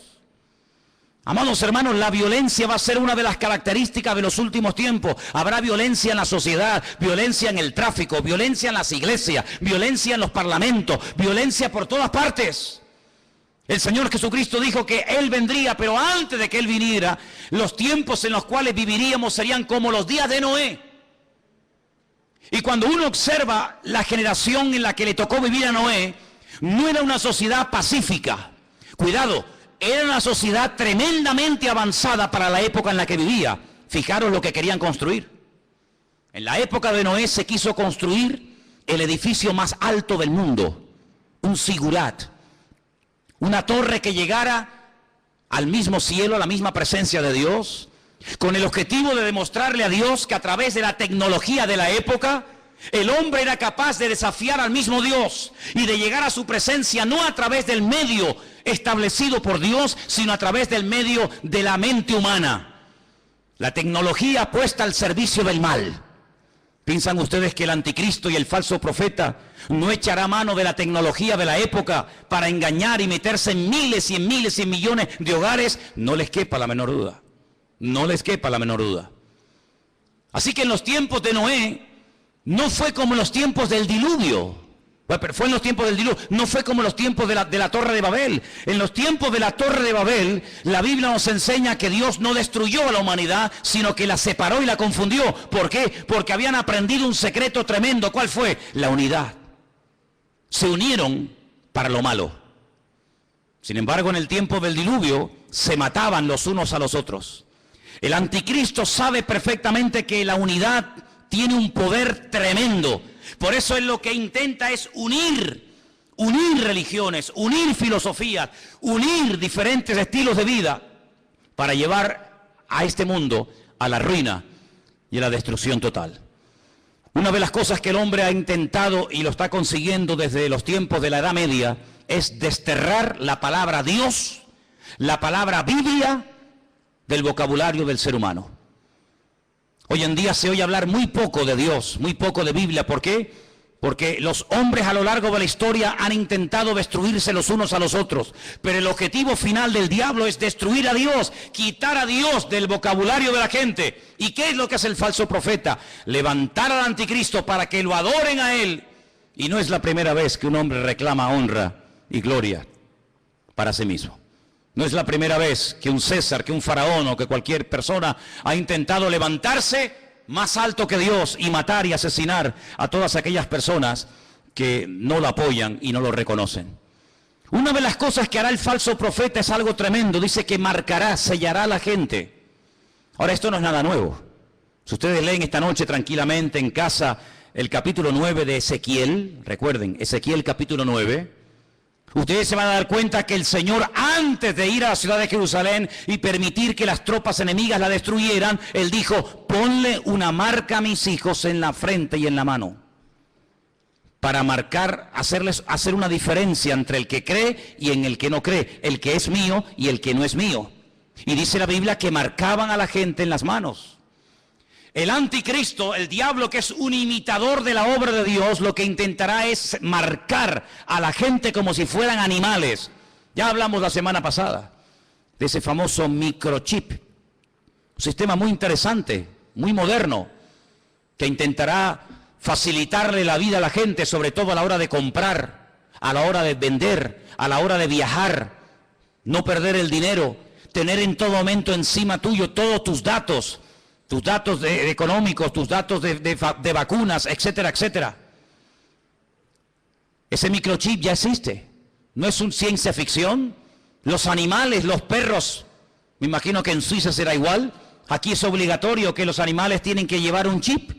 Amados hermanos, la violencia va a ser una de las características de los últimos tiempos. Habrá violencia en la sociedad, violencia en el tráfico, violencia en las iglesias, violencia en los parlamentos, violencia por todas partes. El Señor Jesucristo dijo que Él vendría, pero antes de que Él viniera, los tiempos en los cuales viviríamos serían como los días de Noé. Y cuando uno observa la generación en la que le tocó vivir a Noé, no era una sociedad pacífica. Cuidado, era una sociedad tremendamente avanzada para la época en la que vivía. Fijaros lo que querían construir. En la época de Noé se quiso construir el edificio más alto del mundo, un zigurat, una torre que llegara al mismo cielo, a la misma presencia de Dios, con el objetivo de demostrarle a Dios que a través de la tecnología de la época, El hombre era capaz de desafiar al mismo Dios y de llegar a su presencia no a través del medio establecido por Dios, sino a través del medio de la mente humana. La tecnología puesta al servicio del mal. ¿Piensan ustedes que el anticristo y el falso profeta no echará mano de la tecnología de la época para engañar y meterse en miles y en miles y en millones de hogares? No les quepa la menor duda. No les quepa la menor duda. Así que en los tiempos de Noé, no fue como en los tiempos del diluvio. Pero fue en los tiempos del diluvio, no fue como en los tiempos de la Torre de Babel. En los tiempos de la Torre de Babel, la Biblia nos enseña que Dios no destruyó a la humanidad, sino que la separó y la confundió. ¿Por qué? Porque habían aprendido un secreto tremendo. ¿Cuál fue? La unidad. Se unieron para lo malo. Sin embargo, en el tiempo del diluvio, se mataban los unos a los otros. El anticristo sabe perfectamente que la unidad tiene un poder tremendo. Por eso él lo que intenta es unir religiones, unir filosofías, unir diferentes estilos de vida para llevar a este mundo a la ruina y a la destrucción total. Una de las cosas que el hombre ha intentado y lo está consiguiendo desde los tiempos de la Edad Media es desterrar la palabra Dios, la palabra Biblia del vocabulario del ser humano. Hoy en día se oye hablar muy poco de Dios, muy poco de Biblia. ¿Por qué? Porque los hombres a lo largo de la historia han intentado destruirse los unos a los otros. Pero el objetivo final del diablo es destruir a Dios, quitar a Dios del vocabulario de la gente. ¿Y qué es lo que hace el falso profeta? Levantar al anticristo para que lo adoren a él. Y no es la primera vez que un hombre reclama honra y gloria para sí mismo. No es la primera vez que un César, que un faraón o que cualquier persona ha intentado levantarse más alto que Dios y matar y asesinar a todas aquellas personas que no lo apoyan y no lo reconocen. Una de las cosas que hará el falso profeta es algo tremendo. Dice que marcará, sellará a la gente. Ahora, esto no es nada nuevo. Si ustedes leen esta noche tranquilamente en casa el capítulo 9 de Ezequiel, recuerden, Ezequiel capítulo 9, ustedes se van a dar cuenta que el Señor, antes de ir a la ciudad de Jerusalén y permitir que las tropas enemigas la destruyeran, Él dijo: ponle una marca a mis hijos en la frente y en la mano, para marcar, hacer una diferencia entre el que cree y en el que no cree, el que es mío y el que no es mío. Y dice la Biblia que marcaban a la gente en las manos. El anticristo, el diablo, que es un imitador de la obra de Dios, lo que intentará es marcar a la gente como si fueran animales. Ya hablamos la semana pasada de ese famoso microchip, un sistema muy interesante, muy moderno, que intentará facilitarle la vida a la gente, sobre todo a la hora de comprar, a la hora de vender, a la hora de viajar, no perder el dinero, tener en todo momento encima tuyo todos tus datos económicos, tus datos de vacunas, etcétera, etcétera. Ese microchip ya existe. No es una ciencia ficción. Los animales, los perros, me imagino que en Suiza será igual. Aquí es obligatorio que los animales tienen que llevar un chip.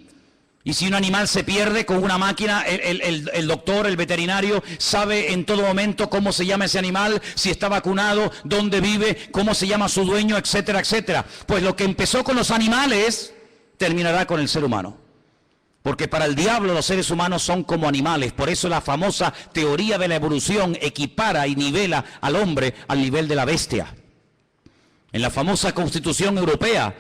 Y si un animal se pierde con una máquina, el doctor, el veterinario, sabe en todo momento cómo se llama ese animal, si está vacunado, dónde vive, cómo se llama su dueño, etcétera, etcétera. Pues lo que empezó con los animales, terminará con el ser humano. Porque para el diablo los seres humanos son como animales. Por eso la famosa teoría de la evolución equipara y nivela al hombre al nivel de la bestia. En la famosa Constitución Europea,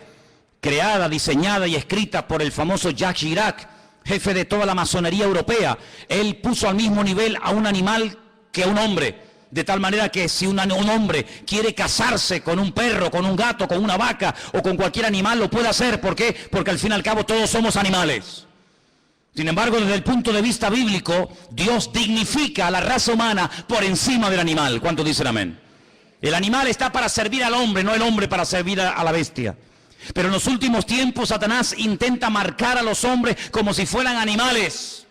creada, diseñada y escrita por el famoso Jacques Chirac, jefe de toda la masonería europea, él puso al mismo nivel a un animal que a un hombre, de tal manera que si un hombre quiere casarse con un perro, con un gato, con una vaca o con cualquier animal, lo puede hacer. ¿Por qué? Porque al fin y al cabo todos somos animales. Sin embargo, desde el punto de vista bíblico, Dios dignifica a la raza humana por encima del animal. ¿Cuántos dicen amén? El animal está para servir al hombre, no el hombre para servir a la bestia. Pero en los últimos tiempos Satanás intenta marcar a los hombres como si fueran animales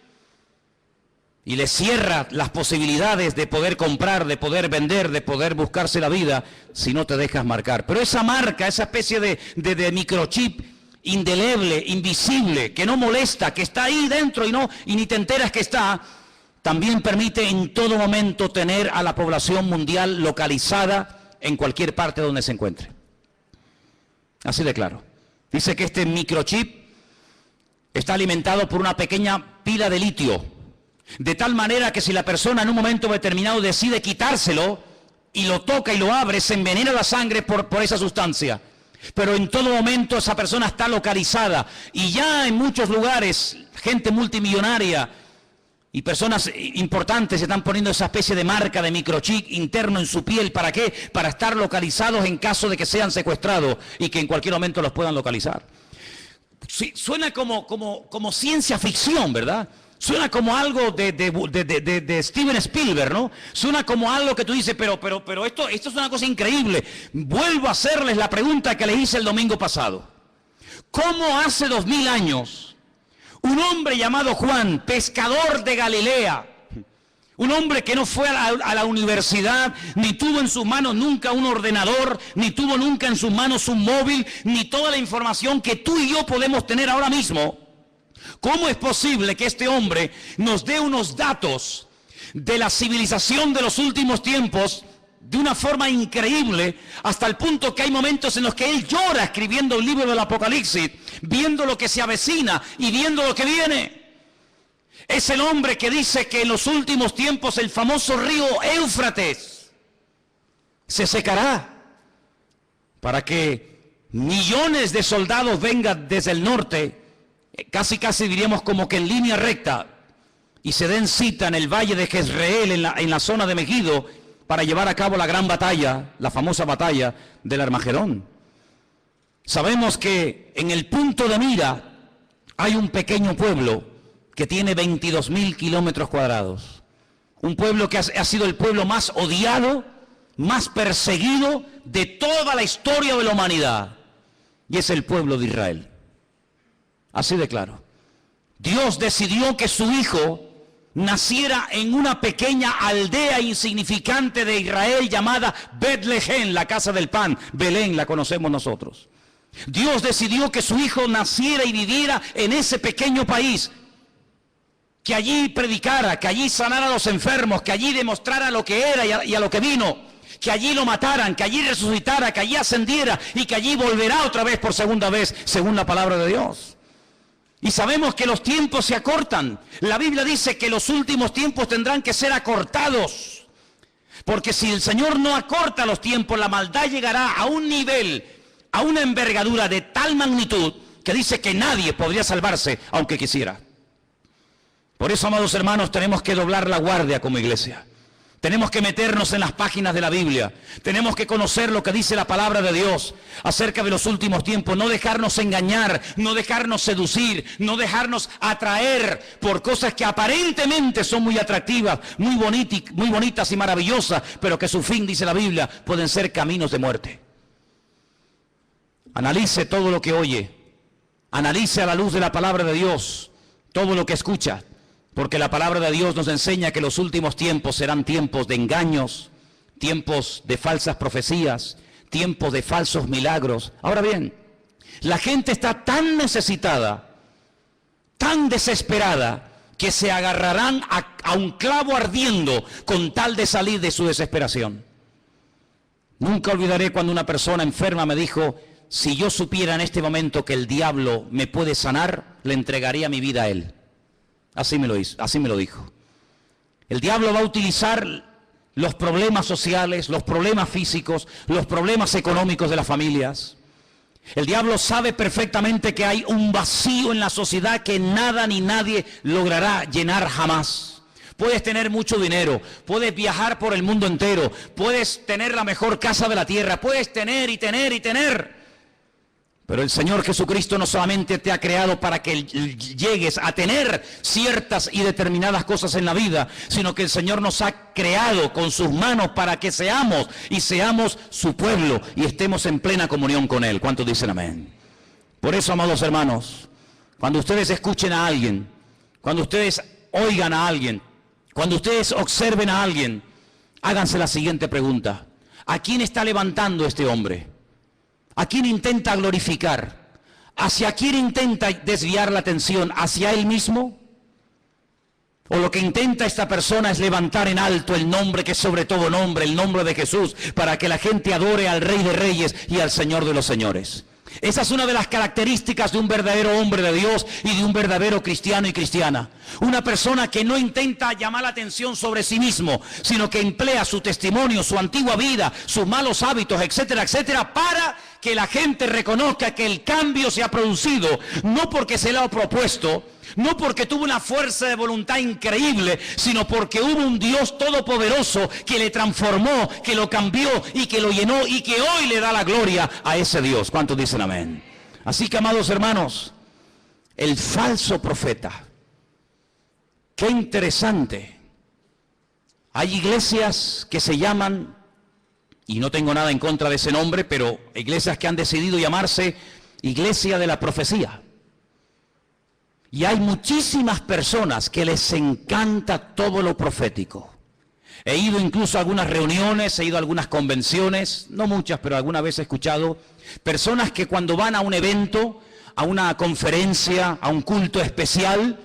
y les cierra las posibilidades de poder comprar, de poder vender, de poder buscarse la vida si no te dejas marcar. Pero esa marca, esa especie de microchip indeleble, invisible, que no molesta, que está ahí dentro y ni te enteras que está, también permite en todo momento tener a la población mundial localizada en cualquier parte donde se encuentre. Así de claro. Dice que este microchip está alimentado por una pequeña pila de litio, de tal manera que si la persona en un momento determinado decide quitárselo y lo toca y lo abre, se envenena la sangre por esa sustancia. Pero en todo momento esa persona está localizada, y ya en muchos lugares gente multimillonaria y personas importantes se están poniendo esa especie de marca de microchip interno en su piel. ¿Para qué? Para estar localizados en caso de que sean secuestrados y que en cualquier momento los puedan localizar. Sí, suena como ciencia ficción, ¿verdad? Suena como algo de Steven Spielberg, ¿no? Suena como algo que tú dices, pero esto es una cosa increíble. Vuelvo a hacerles la pregunta que les hice el domingo pasado. ¿Cómo hace 2000 años un hombre llamado Juan, pescador de Galilea, un hombre que no fue a la universidad, ni tuvo en sus manos nunca un ordenador, ni tuvo nunca en sus manos un móvil, ni toda la información que tú y yo podemos tener ahora mismo? ¿Cómo es posible que este hombre nos dé unos datos de la civilización de los últimos tiempos de una forma increíble, hasta el punto que hay momentos en los que él llora escribiendo el libro del Apocalipsis, viendo lo que se avecina y viendo lo que viene? Es el hombre que dice que en los últimos tiempos el famoso río Éufrates se secará para que millones de soldados vengan desde el norte, casi diríamos como que en línea recta, y se den cita en el valle de Jezreel, en la zona de Megiddo, para llevar a cabo la gran batalla, la famosa batalla del Armagedón. Sabemos que en el punto de mira hay un pequeño pueblo que tiene 22.000 kilómetros cuadrados. Un pueblo que ha sido el pueblo más odiado, más perseguido de toda la historia de la humanidad. Y es el pueblo de Israel. Así de claro. Dios decidió que su hijo naciera en una pequeña aldea insignificante de Israel llamada Betlehem, la casa del pan. Belén la conocemos nosotros. Dios decidió que su hijo naciera y viviera en ese pequeño país, que allí predicara, que allí sanara a los enfermos, que allí demostrara lo que era y a lo que vino, que allí lo mataran, que allí resucitara, que allí ascendiera y que allí volverá otra vez por segunda vez, según la palabra de Dios. Y sabemos que los tiempos se acortan. La Biblia dice que los últimos tiempos tendrán que ser acortados, porque si el Señor no acorta los tiempos, la maldad llegará a un nivel, a una envergadura de tal magnitud, que dice que nadie podría salvarse aunque quisiera. Por eso, amados hermanos, tenemos que doblar la guardia como iglesia. Tenemos que meternos en las páginas de la Biblia. Tenemos que conocer lo que dice la palabra de Dios acerca de los últimos tiempos. No dejarnos engañar, no dejarnos seducir, no dejarnos atraer por cosas que aparentemente son muy atractivas, muy bonitas y maravillosas, pero que su fin, dice la Biblia, pueden ser caminos de muerte. Analice todo lo que oye. Analice a la luz de la palabra de Dios todo lo que escucha. Porque la palabra de Dios nos enseña que los últimos tiempos serán tiempos de engaños, tiempos de falsas profecías, tiempos de falsos milagros. Ahora bien, la gente está tan necesitada, tan desesperada, que se agarrarán a un clavo ardiendo con tal de salir de su desesperación. Nunca olvidaré cuando una persona enferma me dijo: si yo supiera en este momento que el diablo me puede sanar, le entregaría mi vida a él. Así me lo dijo. El diablo va a utilizar los problemas sociales, los problemas físicos, los problemas económicos de las familias. El diablo sabe perfectamente que hay un vacío en la sociedad que nada ni nadie logrará llenar jamás. Puedes tener mucho dinero, puedes viajar por el mundo entero, puedes tener la mejor casa de la tierra, puedes tener y tener y tener. Pero el Señor Jesucristo no solamente te ha creado para que llegues a tener ciertas y determinadas cosas en la vida, sino que el Señor nos ha creado con sus manos para que seamos su pueblo y estemos en plena comunión con Él. ¿Cuántos dicen amén? Por eso, amados hermanos, cuando ustedes escuchen a alguien, cuando ustedes oigan a alguien, cuando ustedes observen a alguien, háganse la siguiente pregunta: ¿a quién está levantando este hombre? ¿A quién intenta glorificar? ¿Hacia quién intenta desviar la atención? ¿Hacia él mismo? ¿O lo que intenta esta persona es levantar en alto el nombre que es sobre todo nombre, el nombre de Jesús, para que la gente adore al Rey de Reyes y al Señor de los Señores? Esa es una de las características de un verdadero hombre de Dios y de un verdadero cristiano y cristiana. Una persona que no intenta llamar la atención sobre sí mismo, sino que emplea su testimonio, su antigua vida, sus malos hábitos, etcétera, etcétera, para que la gente reconozca que el cambio se ha producido, no porque se le ha propuesto, no porque tuvo una fuerza de voluntad increíble, sino porque hubo un Dios todopoderoso que le transformó, que lo cambió y que lo llenó y que hoy le da la gloria a ese Dios. ¿Cuántos dicen amén? Así que, amados hermanos, el falso profeta, qué interesante. Hay iglesias que se llaman, y no tengo nada en contra de ese nombre, pero iglesias que han decidido llamarse Iglesia de la Profecía. Y hay muchísimas personas que les encanta todo lo profético. He ido incluso a algunas reuniones, he ido a algunas convenciones, no muchas, pero alguna vez he escuchado personas que cuando van a un evento, a una conferencia, a un culto especial,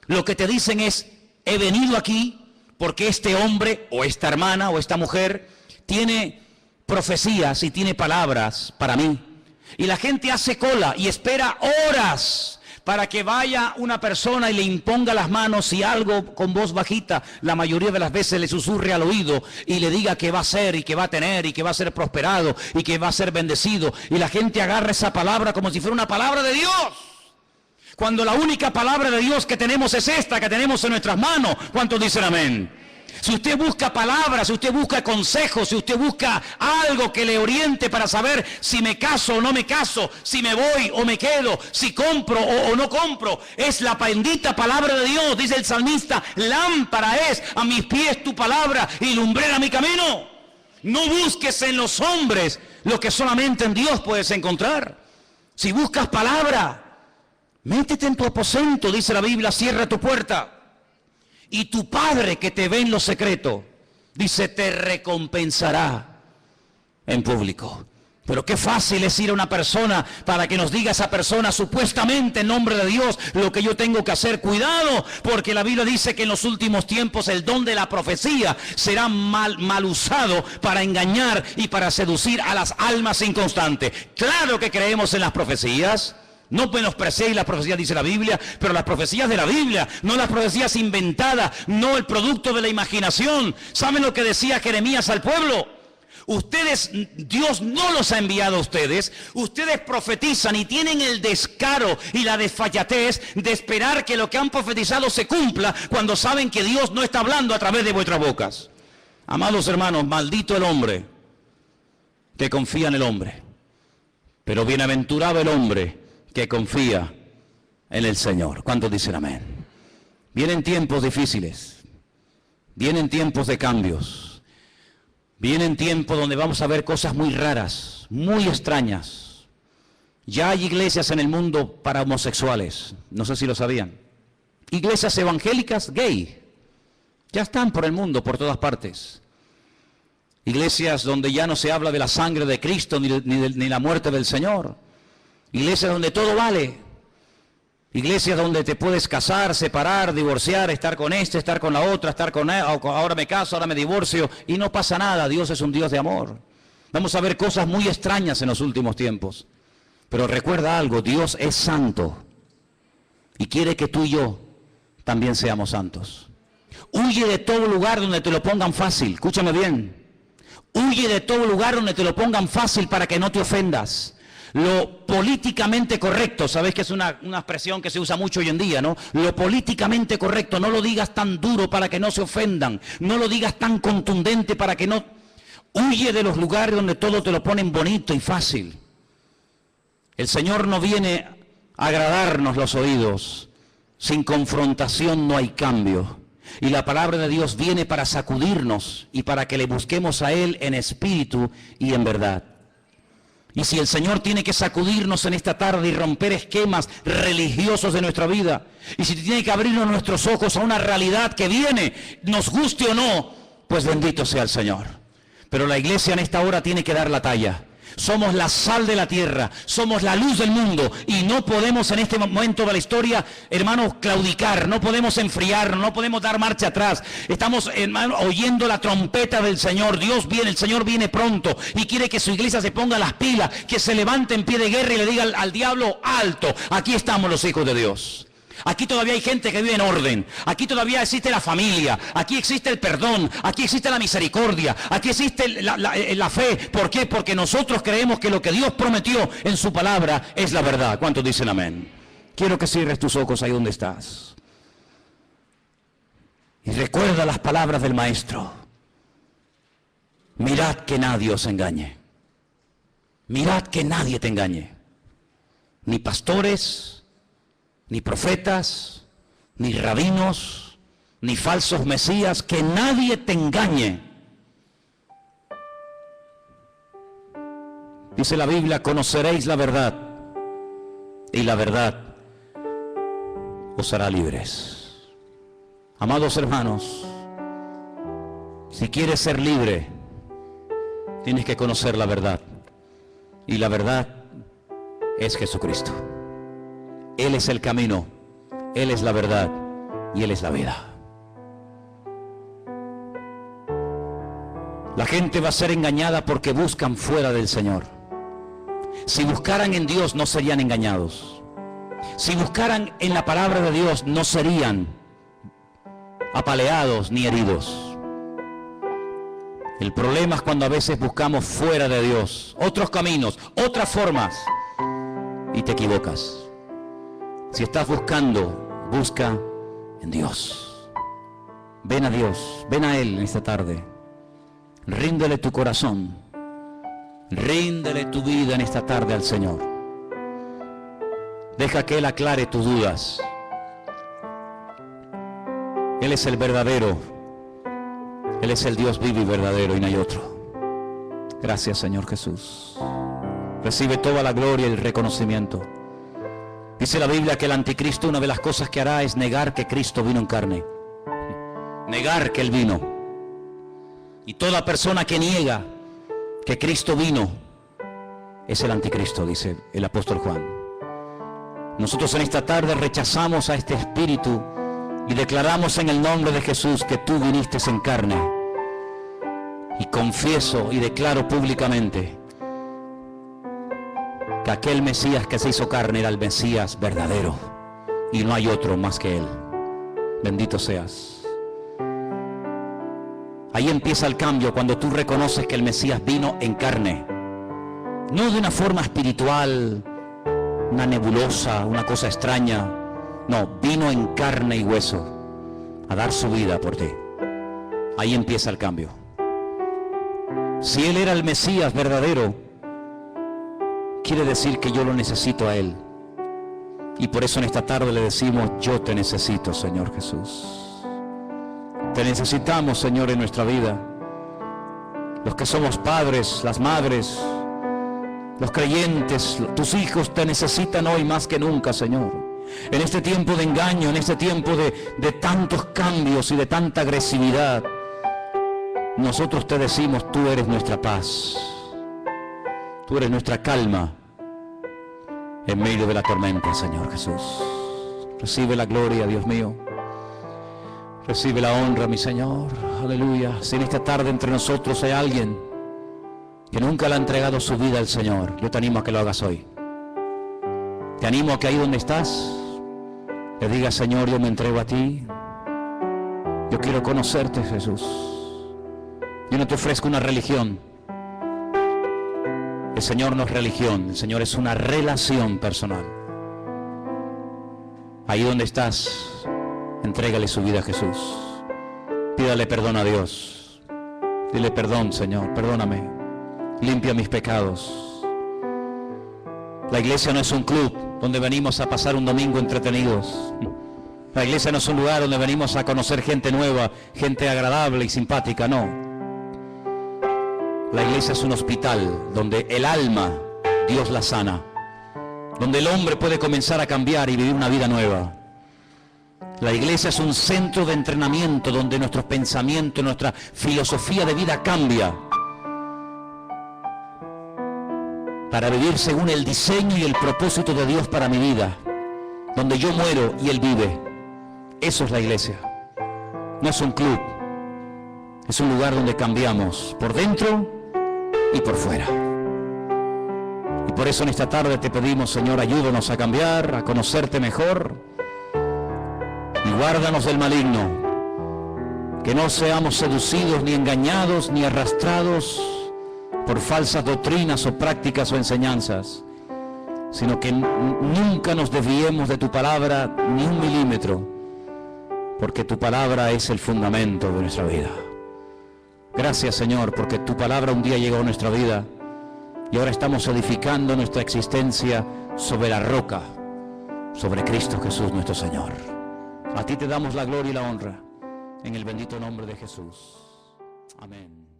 lo que te dicen es: he venido aquí porque este hombre o esta hermana o esta mujer tiene profecías y tiene palabras para mí. Y la gente hace cola y espera horas para que vaya una persona y le imponga las manos y algo con voz bajita, la mayoría de las veces le susurre al oído y le diga que va a ser y que va a tener y que va a ser prosperado y que va a ser bendecido. Y la gente agarra esa palabra como si fuera una palabra de Dios, cuando la única palabra de Dios que tenemos es esta, que tenemos en nuestras manos. ¿Cuántos dicen amén? Si usted busca palabras, si usted busca consejos, si usted busca algo que le oriente para saber si me caso o no me caso, si me voy o me quedo, si compro o no compro, es la bendita palabra de Dios. Dice el salmista: lámpara es a mis pies tu palabra y lumbrera mi camino. No busques en los hombres lo que solamente en Dios puedes encontrar. Si buscas palabra, métete en tu aposento, dice la Biblia, cierra tu puerta. Y tu Padre que te ve en lo secreto, dice, te recompensará en público. Pero qué fácil es ir a una persona para que nos diga esa persona supuestamente en nombre de Dios lo que yo tengo que hacer. Cuidado, porque la Biblia dice que en los últimos tiempos el don de la profecía será mal usado para engañar y para seducir a las almas inconstantes. Claro que creemos en las profecías. No menospreciéis las profecías, dice la Biblia, pero las profecías de la Biblia, no las profecías inventadas, no el producto de la imaginación. ¿Saben lo que decía Jeremías al pueblo? Ustedes, Dios no los ha enviado a ustedes, ustedes profetizan y tienen el descaro y la desfachatez de esperar que lo que han profetizado se cumpla cuando saben que Dios no está hablando a través de vuestras bocas. Amados hermanos, maldito el hombre que confía en el hombre, pero bienaventurado el hombre que confía en el Señor. ¿Cuántos dicen amén? Vienen tiempos difíciles, vienen tiempos de cambios, vienen tiempos donde vamos a ver cosas muy raras, muy extrañas. Ya hay iglesias en el mundo para homosexuales, no sé si lo sabían. Iglesias evangélicas gay, ya están por el mundo, por todas partes. Iglesias donde ya no se habla de la sangre de Cristo ni la muerte del Señor. Iglesias donde todo vale. Iglesias donde te puedes casar, separar, divorciar, estar con este, estar con la otra, estar con él, ahora me caso, ahora me divorcio y no pasa nada. Dios es un Dios de amor. Vamos a ver cosas muy extrañas en los últimos tiempos. Pero recuerda algo, Dios es santo y quiere que tú y yo también seamos santos. Huye de todo lugar donde te lo pongan fácil. Escúchame bien. Huye de todo lugar donde te lo pongan fácil para que no te ofendas. Lo políticamente correcto, sabes que es una expresión que se usa mucho hoy en día, ¿no? Lo políticamente correcto, no lo digas tan duro para que no se ofendan, no lo digas tan contundente para que no... Huye de los lugares donde todo te lo ponen bonito y fácil. El Señor no viene a agradarnos los oídos, sin confrontación no hay cambio. Y la palabra de Dios viene para sacudirnos y para que le busquemos a Él en espíritu y en verdad. Y si el Señor tiene que sacudirnos en esta tarde y romper esquemas religiosos de nuestra vida, y si tiene que abrirnos nuestros ojos a una realidad que viene, nos guste o no, pues bendito sea el Señor. Pero la iglesia en esta hora tiene que dar la talla. Somos la sal de la tierra, somos la luz del mundo y no podemos en este momento de la historia, hermanos, claudicar, no podemos enfriar, no podemos dar marcha atrás. Estamos, hermanos, oyendo la trompeta del Señor. Dios viene, el Señor viene pronto y quiere que su iglesia se ponga las pilas, que se levante en pie de guerra y le diga al diablo: alto, aquí estamos los hijos de Dios. Aquí todavía hay gente que vive en orden. Aquí todavía existe la familia. Aquí existe el perdón. Aquí existe la misericordia. Aquí existe la fe. ¿Por qué? Porque nosotros creemos que lo que Dios prometió en su palabra es la verdad. ¿Cuántos dicen amén? Quiero que cierres tus ojos ahí donde estás. Y recuerda las palabras del Maestro. Mirad que nadie os engañe. Mirad que nadie te engañe. Ni pastores, ni profetas, ni rabinos, ni falsos mesías, que nadie te engañe. Dice la Biblia: conoceréis la verdad, y la verdad os hará libres. Amados hermanos, si quieres ser libre, tienes que conocer la verdad, y la verdad es Jesucristo. Él es el camino, Él es la verdad y Él es la vida. La gente va a ser engañada porque buscan fuera del Señor. Si buscaran en Dios no serían engañados. Si buscaran en la palabra de Dios no serían apaleados ni heridos. El problema es cuando a veces buscamos fuera de Dios otros caminos, otras formas, y te equivocas. Si estás buscando, busca en Dios. Ven a Dios, ven a Él en esta tarde. Ríndele tu corazón. Ríndele tu vida en esta tarde al Señor. Deja que Él aclare tus dudas. Él es el verdadero. Él es el Dios vivo y verdadero y no hay otro. Gracias, Señor Jesús. Recibe toda la gloria y el reconocimiento. Dice la Biblia que el anticristo, una de las cosas que hará es negar que Cristo vino en carne. Negar que Él vino. Y toda persona que niega que Cristo vino es el anticristo, dice el apóstol Juan. Nosotros en esta tarde rechazamos a este espíritu y declaramos en el nombre de Jesús que tú viniste en carne. Y confieso y declaro públicamente que aquel Mesías que se hizo carne era el Mesías verdadero y no hay otro más que Él. Bendito seas. Ahí empieza el cambio, cuando tú reconoces que el Mesías vino en carne, no de una forma espiritual, una nebulosa, una cosa extraña. No, vino en carne y hueso a dar su vida por ti. Ahí empieza el cambio. Si Él era el Mesías verdadero, quiere decir que yo lo necesito a Él. Y por eso en esta tarde le decimos: yo te necesito, Señor Jesús. Te necesitamos, Señor, en nuestra vida. Los que somos padres, las madres, los creyentes, tus hijos te necesitan hoy más que nunca, Señor. En este tiempo de engaño, en este tiempo de tantos cambios y de tanta agresividad, nosotros te decimos: tú eres nuestra paz. Tú eres nuestra calma en medio de la tormenta, Señor Jesús. Recibe la gloria, Dios mío. Recibe la honra, mi Señor. Aleluya. Si en esta tarde entre nosotros hay alguien que nunca le ha entregado su vida al Señor, yo te animo a que lo hagas hoy. Te animo a que ahí donde estás le digas: Señor, yo me entrego a ti. Yo quiero conocerte, Jesús. Yo no te ofrezco una religión. El Señor no es religión, el Señor es una relación personal. Ahí donde estás, entrégale su vida a Jesús. Pídale perdón a Dios. Dile: perdón, Señor, perdóname. Limpia mis pecados. La iglesia no es un club donde venimos a pasar un domingo entretenidos. La iglesia no es un lugar donde venimos a conocer gente nueva, gente agradable y simpática, no. La iglesia es un hospital donde el alma, Dios la sana, donde el hombre puede comenzar a cambiar y vivir una vida nueva. La iglesia es un centro de entrenamiento donde nuestros pensamientos, nuestra filosofía de vida cambia. para vivir según el diseño y el propósito de Dios para mi vida, donde yo muero y Él vive. Eso es la iglesia. No es un club, es un lugar donde cambiamos por dentro y por fuera. Y por eso en esta tarde te pedimos, Señor, ayúdanos a cambiar, a conocerte mejor y guárdanos del maligno. Que no seamos seducidos, ni engañados, ni arrastrados por falsas doctrinas o prácticas o enseñanzas, sino que nunca nos desviemos de tu palabra ni un milímetro, porque tu palabra es el fundamento de nuestra vida. Gracias, Señor, porque tu palabra un día llegó a nuestra vida y ahora estamos edificando nuestra existencia sobre la roca, sobre Cristo Jesús nuestro Señor. A ti te damos la gloria y la honra, en el bendito nombre de Jesús. Amén.